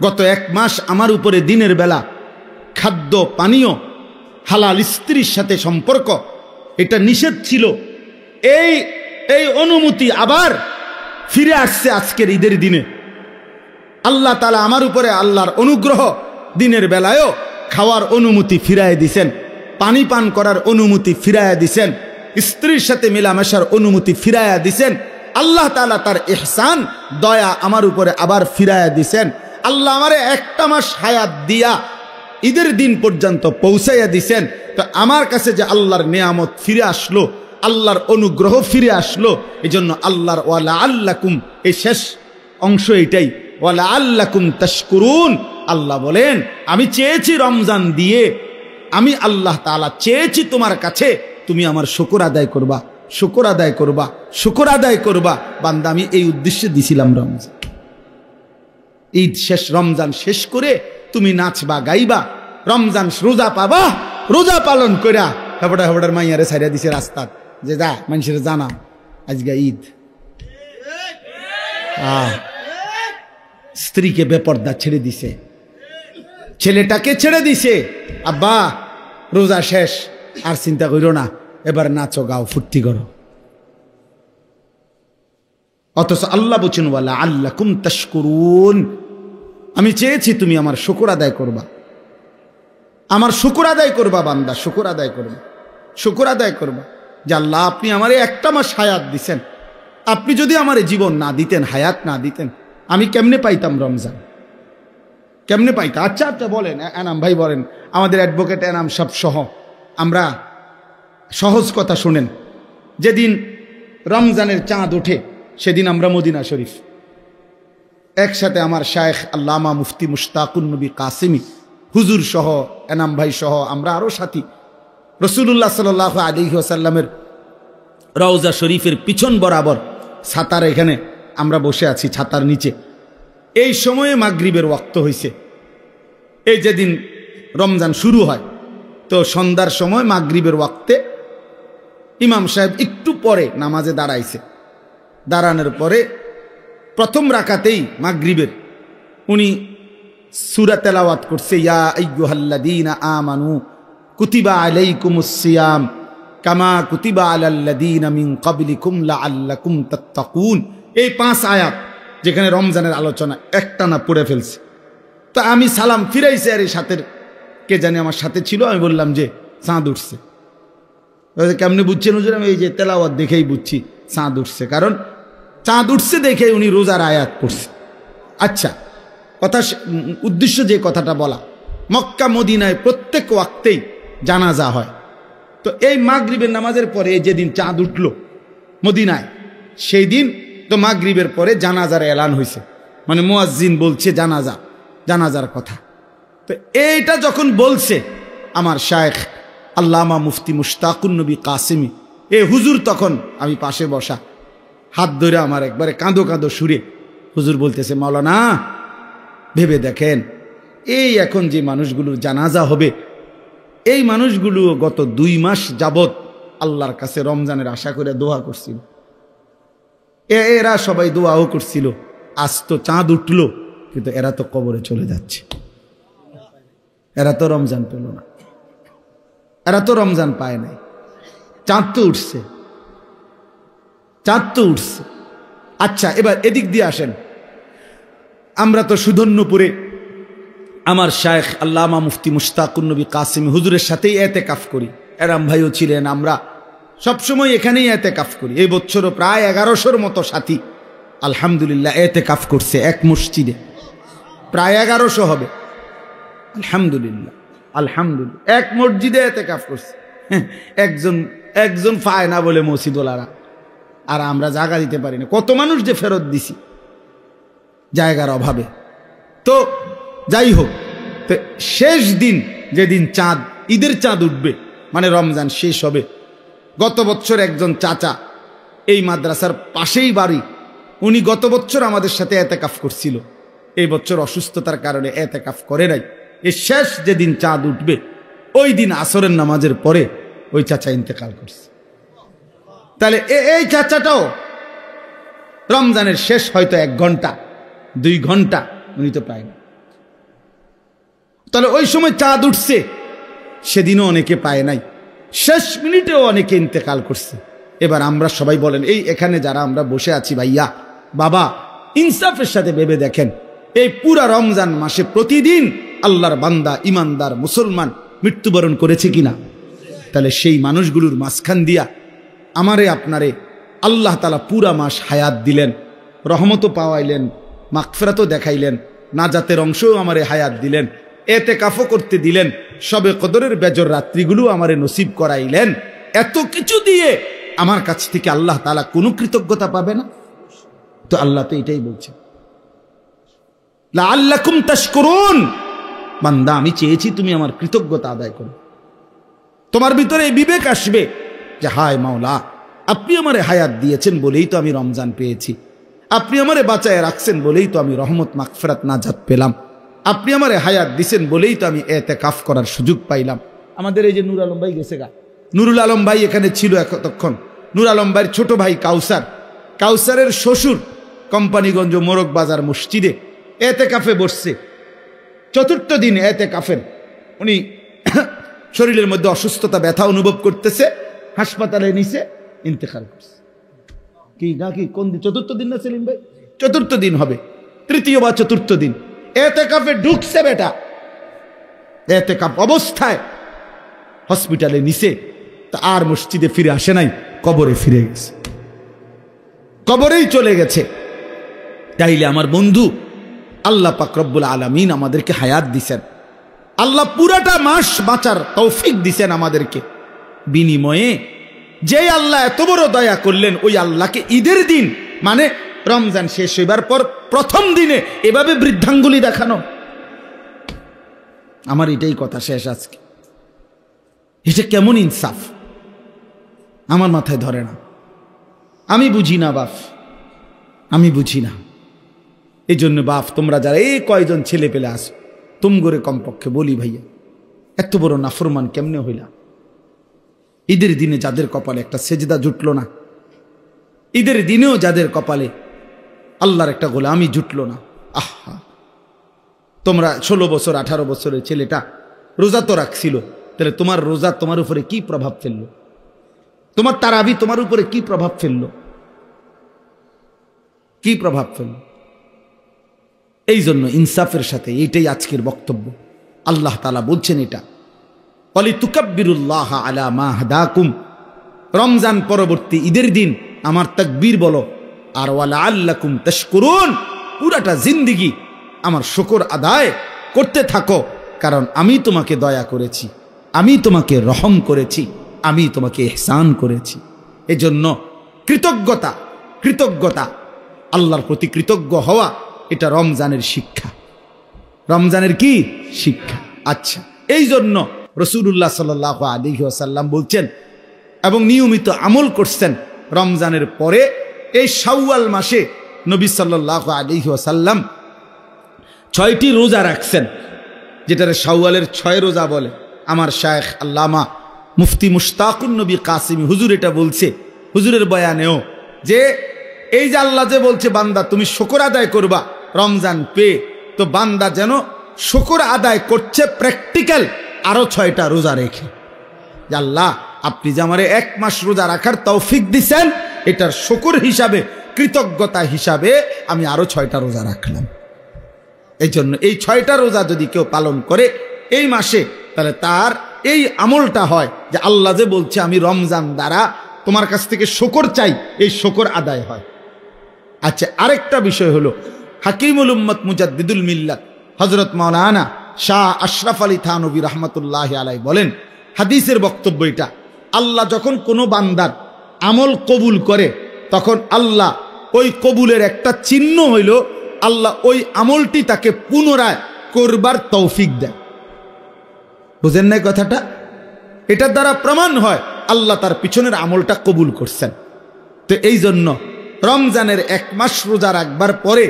গত 1 মাস আমার উপরে দিনের বেলা খাদ্য পানীয়, হালাল স্ত্রীর সাথে সম্পর্ক, এটা নিষেধ ছিল। এই অনুমতি আবার ফিরে আসছে আজকের ঈদের দিনে। আল্লাহ তাআলা আমার উপরে আল্লাহর অনুগ্রহ, দিনের বেলায়ও খাওয়ার অনুমতি ফিরায় দিছেন, পানি পান করার অনুমতি ফিরায়া দিছেন, স্ত্রীর সাথে মেলামেশার অনুমতি ফিরায়া দিছেন। আল্লাহ তাআলা তার ইহসান, দয়া আমার উপরে আবার ফিরায়া দিছেন। আল্লাহ আমারে 1টা মাস হায়াত দিয়া ঈদের দিন পর্যন্ত পৌঁছাইয়া দিছেন। তো আমার কাছে যে আল্লাহর নিয়ামত ফিরে আসলো, আল্লাহর অনুগ্রহ ফিরে আসলো, এই জন্য আল্লাহর ওয়ালা আল্লাকুম, এই শেষ অংশ এটাই, ওয়ালা আল্লাকুম তাশকুরুন। আল্লাহ বলেন আমি চেয়েছি রমজান দিয়ে, আমি আল্লাহ তাআলা চেয়েছি তোমার কাছে তুমি আমার শুকর আদায় করবা, শুকর আদায় করবা, শুকর আদায় করবা। বান্দা আমি এই উদ্দেশ্যে দিছিলাম রমজান। ঈদ শেষ, রমজান শেষ করে তুমি নাচবা, গাইবা, রমজান রোজা পাবা, রোজা পালন কইরা হেবড়ার মাইয়ারে ছাইরা দিছে রাস্তাত, যে যা মানুষের জানা আজকে ঈদ। স্ত্রীকে বেপর্দা ছেড়ে দিছে, ছেলেটাকে ছেড়ে দিছে, আব্বা রোজা শেষ, আর চিন্তা করিও না, এবার নাচো গাও ফুর্তি করো। অথচ আল্লাহ বলছেন ওয়ালা আল্লাকুম তাশকুরুন, আমি চেয়েছি তুমি আমার শুকর আদায় করবা, আমার শুকর আদায় করবা বান্দা, শুকর আদায় করবা, শুকর আদায় করবা যে আল্লাহ আপনি আমারে 1টা মাস হায়াত দিছেন। আপনি যদি আমারে জীবন না দিতেন, হায়াত না দিতেন, আমি কেমনে পাইতাম রমজান, কেমনে পাইতাম? আচ্ছা বলেন এনাম ভাই, বলেন, আমাদের অ্যাডভোকেট এনাম সব সহ আমরা সহজ কথা শুনেন। যেদিন রমজানের চাঁদ ওঠে সেদিন আমরা মদিনা শরীফ একসাথে, আমার শায়েখ আল্লামা মুফতি মুশতাকুন নবী কাসিমি হুজুর সহ, এনাম ভাই সহ, আমরা আরো সাথী, রাসূলুল্লাহ সাল্লাল্লাহু আলাইহি ওয়াসাল্লামের রওজা শরীফের পিছন বরাবর ছাতার এখানে আমরা বসে আছি, ছাতার নিচে। এই সময়ে মাগরিবের ওয়াক্ত হয়েছে। এই যেদিন রমজান শুরু হয়, তো সন্ধ্যার সময় মাগরিবের ওয়াক্তে ইমাম সাহেব একটু পরে নামাজে দাঁড়াইছে। দাঁড়ানোর পরে প্রথম রাকাতেই মাগরিবের উনি সূরা তেলাওয়াত করছে, ইয়া আইয়ুহাল্লাযীনা আমানু কুতিবা আলাইকুমুস সিয়াম কামা কুতিবা আলাল্লাযীনা মিন ক্বাবলিকুম লাআল্লাকুম তাত্তাকুন। এই 5 আয়াত যেখানে রমজানের আলোচনা একটানা পড়ে ফেলছে। তো আমি সালাম ফিরাইছি, আর এই সাথে কে জানি আমার সাথে ছিল, আমি বললাম যে চাঁদ উঠছে। কেমনে বুঝছেন হুজুর? আমি এই যে তেলাওয়াত দেখেই বুঝছি চাঁদ উঠছে, কারণ চাঁদ উঠছে দেখে উনি রোজার আয়াত পড়ছে। আচ্ছা, কথা উদ্দেশ্য যে কথাটা বলা, মক্কা মদিনায় প্রত্যেক ওয়াক্তেই জানাজা হয়। তো এই মাগরিবের নামাজের পরে যেদিন চাঁদ উঠল মদিনায়, সেই দিন তো মাগরিবের পরে জানাজার এলান হয়েছে, মানে মুয়াজ্জিন বলছে জানাজার কথা। তো এইটা যখন বলছে আমার শায়েখ আল্লামা মুফতি মুশতাকুন নবী কাসিমি, এ হুজুর, তখন আমি পাশে বসা, হাত ধরে আমার একবারে কাঁদো কাঁদো সুরে হুজুর বলতেছে, মাওলানা ভেবে দেখেন, এই এখন যে মানুষগুলোর জানাজা হবে, এই মানুষগুলো গত 2 মাস যাবত আল্লাহর কাছে রমজানের আশা করে দোয়া করছিল, এরা সবাই দোয়াও করছিল, আজ তো চাঁদ উঠল, কিন্তু এরা তো কবরে চলে যাচ্ছে, এরা তো রমজান পেল না, এরা তো রমজান পায় নাই, চাঁদ তো উঠছে, চাঁদ তো উঠছে। আচ্ছা, এবার এদিক দিয়ে আসেন, আমরা তো সুধন্যপুরে আমার শায়েখ আল্লামা মুফতি মুশতাকুন নবী কাসিমি হুজুরের সাথেই এতেকাফ করি, এরাম ভাইও ছিলেন, আমরা সবসময় এখানেই এতেকাফ করি। এই বছরও প্রায় 1100-র মতো সাথী আলহামদুলিল্লাহ এতেকাফ করছে এক মসজিদে, প্রায় 1100 হবে আলহামদুলিল্লাহ, আলহামদুলিল্লাহ, এক মসজিদে এতেকাফ করছে। একজন পায় না বলে মসজিদওয়ালারা, আর আমরা জায়গা দিতে পারি না, কত মানুষ যে ফেরত দিছি জায়গার অভাবে। তো যাই হোক, তো শেষ দিন যেদিন চাঁদ, ঈদের চাঁদ উঠবে, মানে রমজান শেষ হবে, গত বছর একজন চাচা, এই মাদ্রাসার পাশেই বাড়ি, উনি গত বছর আমাদের সাথে এতেকাফ করছিল, এই বছর অসুস্থতার কারণে এতেকাফ করে নাই। এই শেষ যেদিন চাঁদ উঠবে ওই দিন আসরের নামাজের পরে ওই চাচা ইন্তেকাল করছে। তাহলে এই চাচাটাও রমজানের শেষ হয়তো 1 ঘন্টা 2 ঘন্টা উনি তো পায় না। তাহলে ওই সময় চাঁদ উঠছে, সেদিনও অনেকে পায় নাই, শেষ মিনিটেও অনেকে ইন্তেকাল করছে। এবার আমরা সবাই বলেন, এই এখানে যারা আমরা বসে আছি ভাইয়া বাবা, ইনসাফের সাথে ভেবে দেখেন, এই পুরা রমজান মাসে প্রতিদিন আল্লাহর বান্দা ইমানদার মুসলমান মৃত্যুবরণ করেছে কিনা? তাহলে সেই মানুষগুলোর মাঝখান দিয়া আমারে আপনারে আল্লাহ তাআলা পুরা মাস হায়াত দিলেন, রহমতও পাওয়াইলেন, মাগফিরাতও দেখাইলেন, নাজাতের অংশও আমারে হায়াত দিলেন, এতেকাফও করতে দিলেন, শবে কদরের বেজর রাত্রিগুলো আমারে নসিব করাইলেন। এত কিছু দিয়ে আমার কাছ থেকে আল্লাহ তাআলা কোনো কৃতজ্ঞতা পাবে না? তো আল্লাহ তো এটাই বলছে, লাআল্লাকুম তাশকুরুন, বান্দা আমি চেয়েছি তুমি আমার কৃতজ্ঞতা আদায় করো। তোমার ভিতরে এই বিবেক আসবে যে হায় মাওলা, আপনি আমারে হায়াত দিয়েছেন বলেই তো আমি রমজান পেয়েছি, আপনি আমারে বাঁচায় রাখছেন বলেই তো আমি রহমত মাগফিরাত নাজাত পেলাম, আপনি আমারে হায়াত দিছেন বলেই তো আমি এতেকাফ করার সুযোগ পাইলাম। আমাদের এই যে নূর আলম ভাই গেছে গা, নুরুল আলম ভাই এখানে ছিল এতক্ষণ। নূর আলম ভাইয়ের ছোট ভাই কাউসার, কাউসারের শ্বশুর কোম্পানিগঞ্জ মোরগ বাজার মসজিদে এতেকাফে বসছে। 4র্থ দিন এতেকাফের, উনি শরীরের মধ্যে অসুস্থতা ব্যথা অনুভব করতেছে, হাসপাতালে নিছে, ইন্তেকাল করছে। কি নাকি কোন দিন? 4র্থ দিন না সেলিম ভাই? 4র্থ দিন হবে, 3য় বা 4র্থ দিন এতেকাফে ঢুকছে বেটা। এতেকাফ অবস্থায় হসপিটালে নিছে, তা আর মসজিদে ফিরে আসে নাই, কবরে ফিরে গেছে, কবরেই চলে গেছে। তাইলে আমার বন্ধু, আল্লাহ পাক রব্বুল আলামিন আমাদেরকে হায়াত দিছেন, আল্লাহ পুরাটা মাস বাঁচার তৌফিক দিছেন আমাদেরকে। বিনিময়ে যে আল্লাহ এত বড় দয়া করলেন, ওই আল্লাহকে ঈদের দিন মানে রমজান শেষ হইবার পর প্রথম দিনে এভাবে বৃদ্ধাঙ্গুলি দেখানো, আমার এটাই কথা শেষ আজকে। এটা কেমন ইনসাফ? আমার মাথায় ধরে না, আমি বুঝি না বাপ, আমি বুঝি না। এই জন্য বাপ, তোমরা যারা এই কয়জন ছেলে পেলে আসো, তুমগরে কমপক্ষে বলি ভাইয়া, এত বড় নাফরমান কেমনে হইলা? ঈদের দিনে যাদের কপালে একটা সেজদা জুটলো না, ঈদের দিনেও যাদের কপালে আল্লাহর একটা গোলামি জুটলো না, আহা! তোমরা 16 বছর 18 বছরের ছেলেটা রোজা তো রাখছিল, তাহলে তোমার রোজা তোমার উপরে কি প্রভাব ফেললো? তোমার তারাবি তোমার উপরে কি প্রভাব ফেললো? কি প্রভাব ফেললো? এই জন্য ইনসাফের সাথে এইটাই আজকের বক্তব্য। আল্লাহ তাআলা বলছেন এটা, ওয়ালিতুকাব্বিরুল্লাহ আলা মা হাদাকুম, রমজান পরবর্তী ঈদের দিন আমার তাকবীর বলো, আর ওয়ালাআল্লাকুম তাশকুরুন, পুরাটা জিন্দেগি আমার শুকর আদায় করতে থাকো, কারণ আমি তোমাকে দয়া করেছি, আমি তোমাকে রহম করেছি, আমি তোমাকে ইহসান করেছি। এজন্য কৃতজ্ঞতা, কৃতজ্ঞতা, আল্লাহর প্রতি কৃতজ্ঞ হওয়া, এটা রমজানের শিক্ষা। রমজানের কি শিক্ষা? আচ্ছা, এই জন্য রাসূলুল্লাহ সাল্লাল্লাহু আলাইহি ওয়াসাল্লাম বলছেন এবং নিয়মিত আমল করছেন, রমজানের পরে এই শাওয়াল মাসে নবী সাল্লাল্লাহু আলাইহি ওয়াসাল্লাম 6টি রোজা রাখছেন, যেটারে শাওয়ালের 6 রোজা বলে। আমার শায়েখ আল্লামা মুফতি মুশতাকুন নবী কাসিমি হুজুর এটা বলছে, হুজুরের বয়ানেও, যে এই যে আল্লাহ যে বলছে বান্দা তুমি শুকর আদায় করবা রমজান পেয়ে, তো বান্দা যেন শুকর আদায় করছে প্র্যাকটিক্যাল আরো 6টা রোজা রেখে, যে আল্লাহ আপনি যে আমারে 1 মাস রোজা রাখার তৌফিক দিছেন, এটার শুকর হিসাবে, কৃতজ্ঞতা হিসাবে আমি আরো 6টা রোজা রাখলাম। এই জন্য এই 6টা রোজা যদি কেউ পালন করে এই মাসে, তাহলে তার এই আমলটা হয় যে আল্লাহ যে বলছে আমি রমজান দ্বারা তোমার কাছ থেকে শুকর চাই, এই শুকর আদায় হয়। আচ্ছা, আরেকটা বিষয় হলো, হাকিমুল উম্মত মুজাদ্দিদুল মিল্লাত হযরত মাওলানা শাহ আশরাফ আলী থানভী রাহমাতুল্লাহি আলাইহি বলেন, হাদিসের বক্তব্য এটা, আল্লাহ যখন কোনো বান্দার আমল কবুল করে, তখন আল্লাহ ওই কবুলের একটা চিহ্ন হইল, আল্লাহ ওই আমলটি তাকে পুনরায় করবার তৌফিক দেয়। বুঝেন না কথাটা? এটার দ্বারা প্রমাণ হয় আল্লাহ তার পিছনের আমলটা কবুল করছেন। তো এই জন্য রমজানের 1 মাস রোজা রাখবার পরে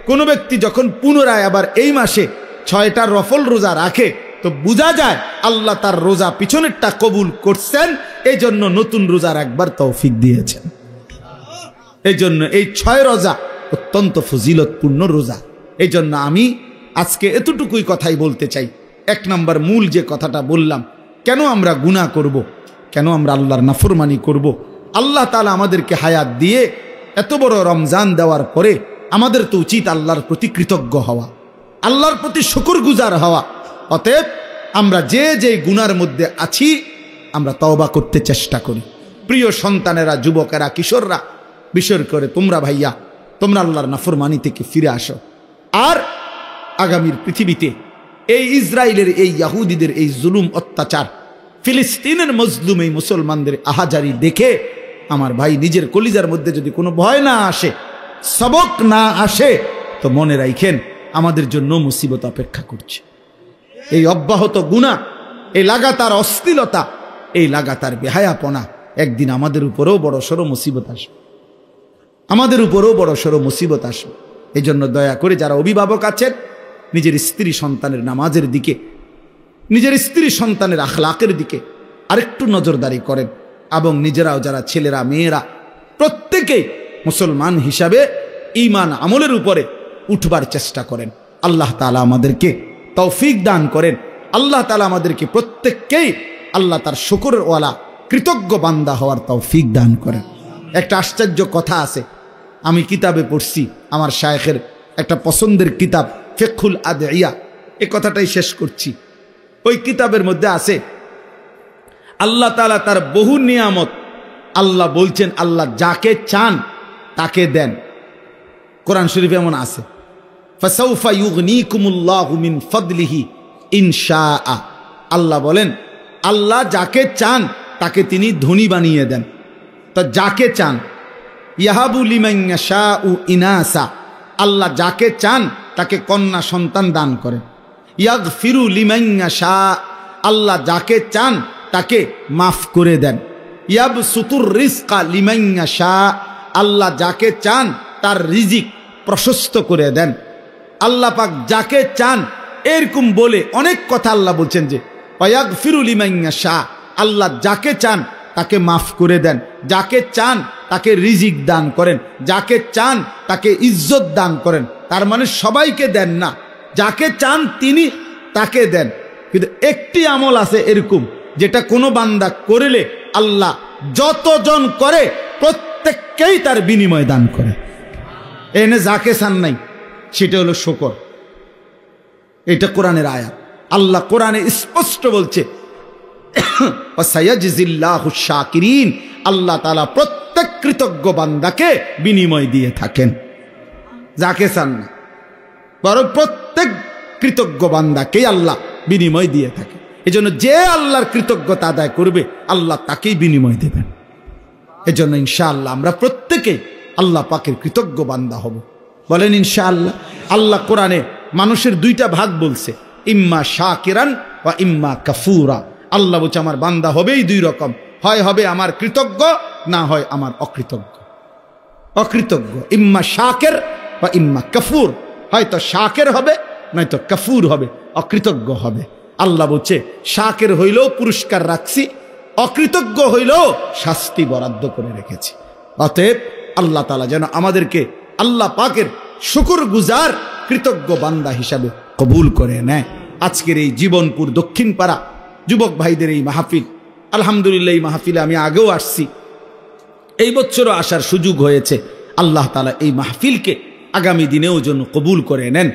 কোনো ব্যক্তি যখন পুনরায় আবার এই মাসে 6টা রফল রোজা রাখে, তো বোঝা যায় আল্লাহ তার রোজা পিছনেরটা কবুল করছেন, এই জন্য নতুন রোজা রাখবার তৌফিক দিয়েছেন। এই জন্য এই 6 রোজা অত্যন্ত ফজিলতপূর্ণ রোজা। এই জন্য আমি আজকে এতটুকুই কথাই বলতে চাই। 1 নম্বর মূল যে কথাটা বললাম, কেন আমরা গুনাহ করব, কেন আমরা আল্লাহর নাফরমানি করব। আল্লাহ তাআলা আমাদেরকে হায়াত দিয়ে এত বড় রমজান দেওয়ার পরে আমাদের তো উচিত আল্লাহর প্রতি কৃতজ্ঞ হওয়া, আল্লাহর প্রতি শুকরগুজার হওয়া। অতএব আমরা যে যে গুনার মধ্যে আছি আমরা তওবা করতে চেষ্টা করি। প্রিয় সন্তানেরা, যুবকেরা, কিশোররা, বিশেষ করে তোমরা ভাইয়া, তোমরা আল্লাহর নাফরমানি থেকে ফিরে আসো। আর আগামীর পৃথিবীতে এই ইসরায়েলের, এই ইহুদিদের এই জুলুম অত্যাচার, ফিলিস্তিনের মজলুম এই মুসলমানদের আহাজারি দেখে আমার ভাই নিজের কলিজার মধ্যে যদি কোনো ভয় না আসে, সবক না আসে, তো মনে রাখেন আমাদের জন্য মুসিবত অপেক্ষা করছে। এই অব্যাহত গুনাহ, এই লাগাতার অশ্লীলতা, এই লাগাতার বেহায়াপনা একদিন আমাদের উপরেও বড়সড় মুসিবত আসবে, আমাদের উপরেও বড়সড় মুসিবত আসবে। এই জন্য দয়া করে যারা অভিভাবক আছেন, নিজের স্ত্রী সন্তানের নামাজের দিকে, নিজের স্ত্রী সন্তানের আখলাকের দিকে আরেকটু নজরদারি করেন, এবং নিজেরাও যারা ছেলেরা মেয়েরা প্রত্যেকেই মুসলমান হিসাবে ঈমান আমলের উপরে উঠবার চেষ্টা করেন। আল্লাহ তাআলা আমাদেরকে তৌফিক দান করেন। আল্লাহ তাআলা আমাদেরকে প্রত্যেককেই আল্লাহ তার শুকরওয়ালা কৃতজ্ঞ বান্দা হওয়ার তৌফিক দান করেন। একটা আশ্চর্য কথা আছে, আমি কিতাবে পড়ছি, আমার শায়েখের একটা পছন্দের কিতাব ফিকহুল আদইয়া, এই কথাটাই শেষ করছি। ওই কিতাবের মধ্যে আছে আল্লাহ তাআলা তার বহু নিয়ামত, আল্লাহ বলছেন আল্লাহ যাকে চান তাকে দেন। কোরআন শরীফে এমন আছে, ফাসাউফা ইউগনিকুমুল্লাহু মিন ফাদলিহি ইনশাআ। আল্লাহ বলেন আল্লাহ যাকে চান তাকে তিনি ধনী বানিয়ে দেন। তা যাকে চান, ইয়াহাবু লিমান ইয়াশাউ ইনাসা, আল্লাহ যাকে চান তাকে কন্যা সন্তান দান করেন। ইয়াগফিরু লিমান ইয়াশা, আল্লাহ যাকে চান তাকে মাফ করে দেন। ইয়াবসুতুর রিজকা লিমান ইয়াশা, আল্লাহ যাকে চান তার রিজিক প্রশস্ত করে দেন। আল্লাহ পাক যাকে চান, এরকম বলে অনেক কথা আল্লাহ বলছেন যে ওয়াগফিরু লিমান ইয়াশা, আল্লাহ যাকে চান তাকে মাফ করে দেন, যাকে চান তাকে রিজিক দান করেন, যাকে চান তাকে ইজ্জত দান করেন। তার মানে সবাইকে দেন না, যাকে চান তিনি তাকে দেন। কিন্তু একটি আমল আছে এরকম, যেটা কোনো বান্দা করলে আল্লাহ যতজন করে প্রত্যেককেই তার বিনিময় দান করে। এনে যাকে চান নাই, সেটা হলো শুকর। এটা কোরআনের আয়াত। আল্লাহ কোরআনে স্পষ্ট বলছে ওয়াসায়াজিল্লাহু শাকিরিন, আল্লাহ তাআলা প্রত্যেক কৃতজ্ঞ বান্দাকে বিনিময় দিয়ে থাকেন, যাকে চান না, বরং প্রত্যেক কৃতজ্ঞ বান্দাকেই আল্লাহ বিনিময় দিয়ে থাকে। এজন্য যে আল্লাহর কৃতজ্ঞতা আদায় করবে আল্লাহ তাকেই বিনিময় দেবেন। এজন্য ইনশাআল্লাহ আমরা প্রত্যেকে আল্লাহ পাকের কৃতজ্ঞ বান্দা হব। বলেন ইনশাআল্লাহ। আল্লাহ কোরআনে মানুষের 2টা ভাগ বলছে, ইম্মা শাকিরান ওয়া ইম্মা কাফুরা। আল্লাহ বলছে আমার বান্দা হবেই 2 রকম, হয় হবে আমার কৃতজ্ঞ, না হয় আমার অকৃতজ্ঞ। অকৃতজ্ঞ ইম্মা শাকির ওয়া ইম্মা কাফুর, হয়তো শাকির হবে নয়তো কাফুর হবে, অকৃতজ্ঞ হবে। আল্লাহ বলছে শাকির হইলেও পুরস্কার রাখছি, অকৃতজ্ঞ হইলেও শাস্তি বরাদ্দ করে রেখেছি। অতএব আল্লাহ তাআলা যেন আমাদেরকে আল্লাহ পাকের শুকরগুজার কৃতজ্ঞ বান্দা হিসাবে কবুল করে নেয়। আজকের এই জীবনপুর দক্ষিণ পাড়া যুবক ভাইদের এই মাহফিল, আলহামদুলিল্লাহ এই মাহফিলে আমি আগেও আসছি, এই বছরও আসার সুযোগ হয়েছে। আল্লাহ তাআলা এই মাহফিলকে আগামী দিনেও যেন কবুল করে নেন।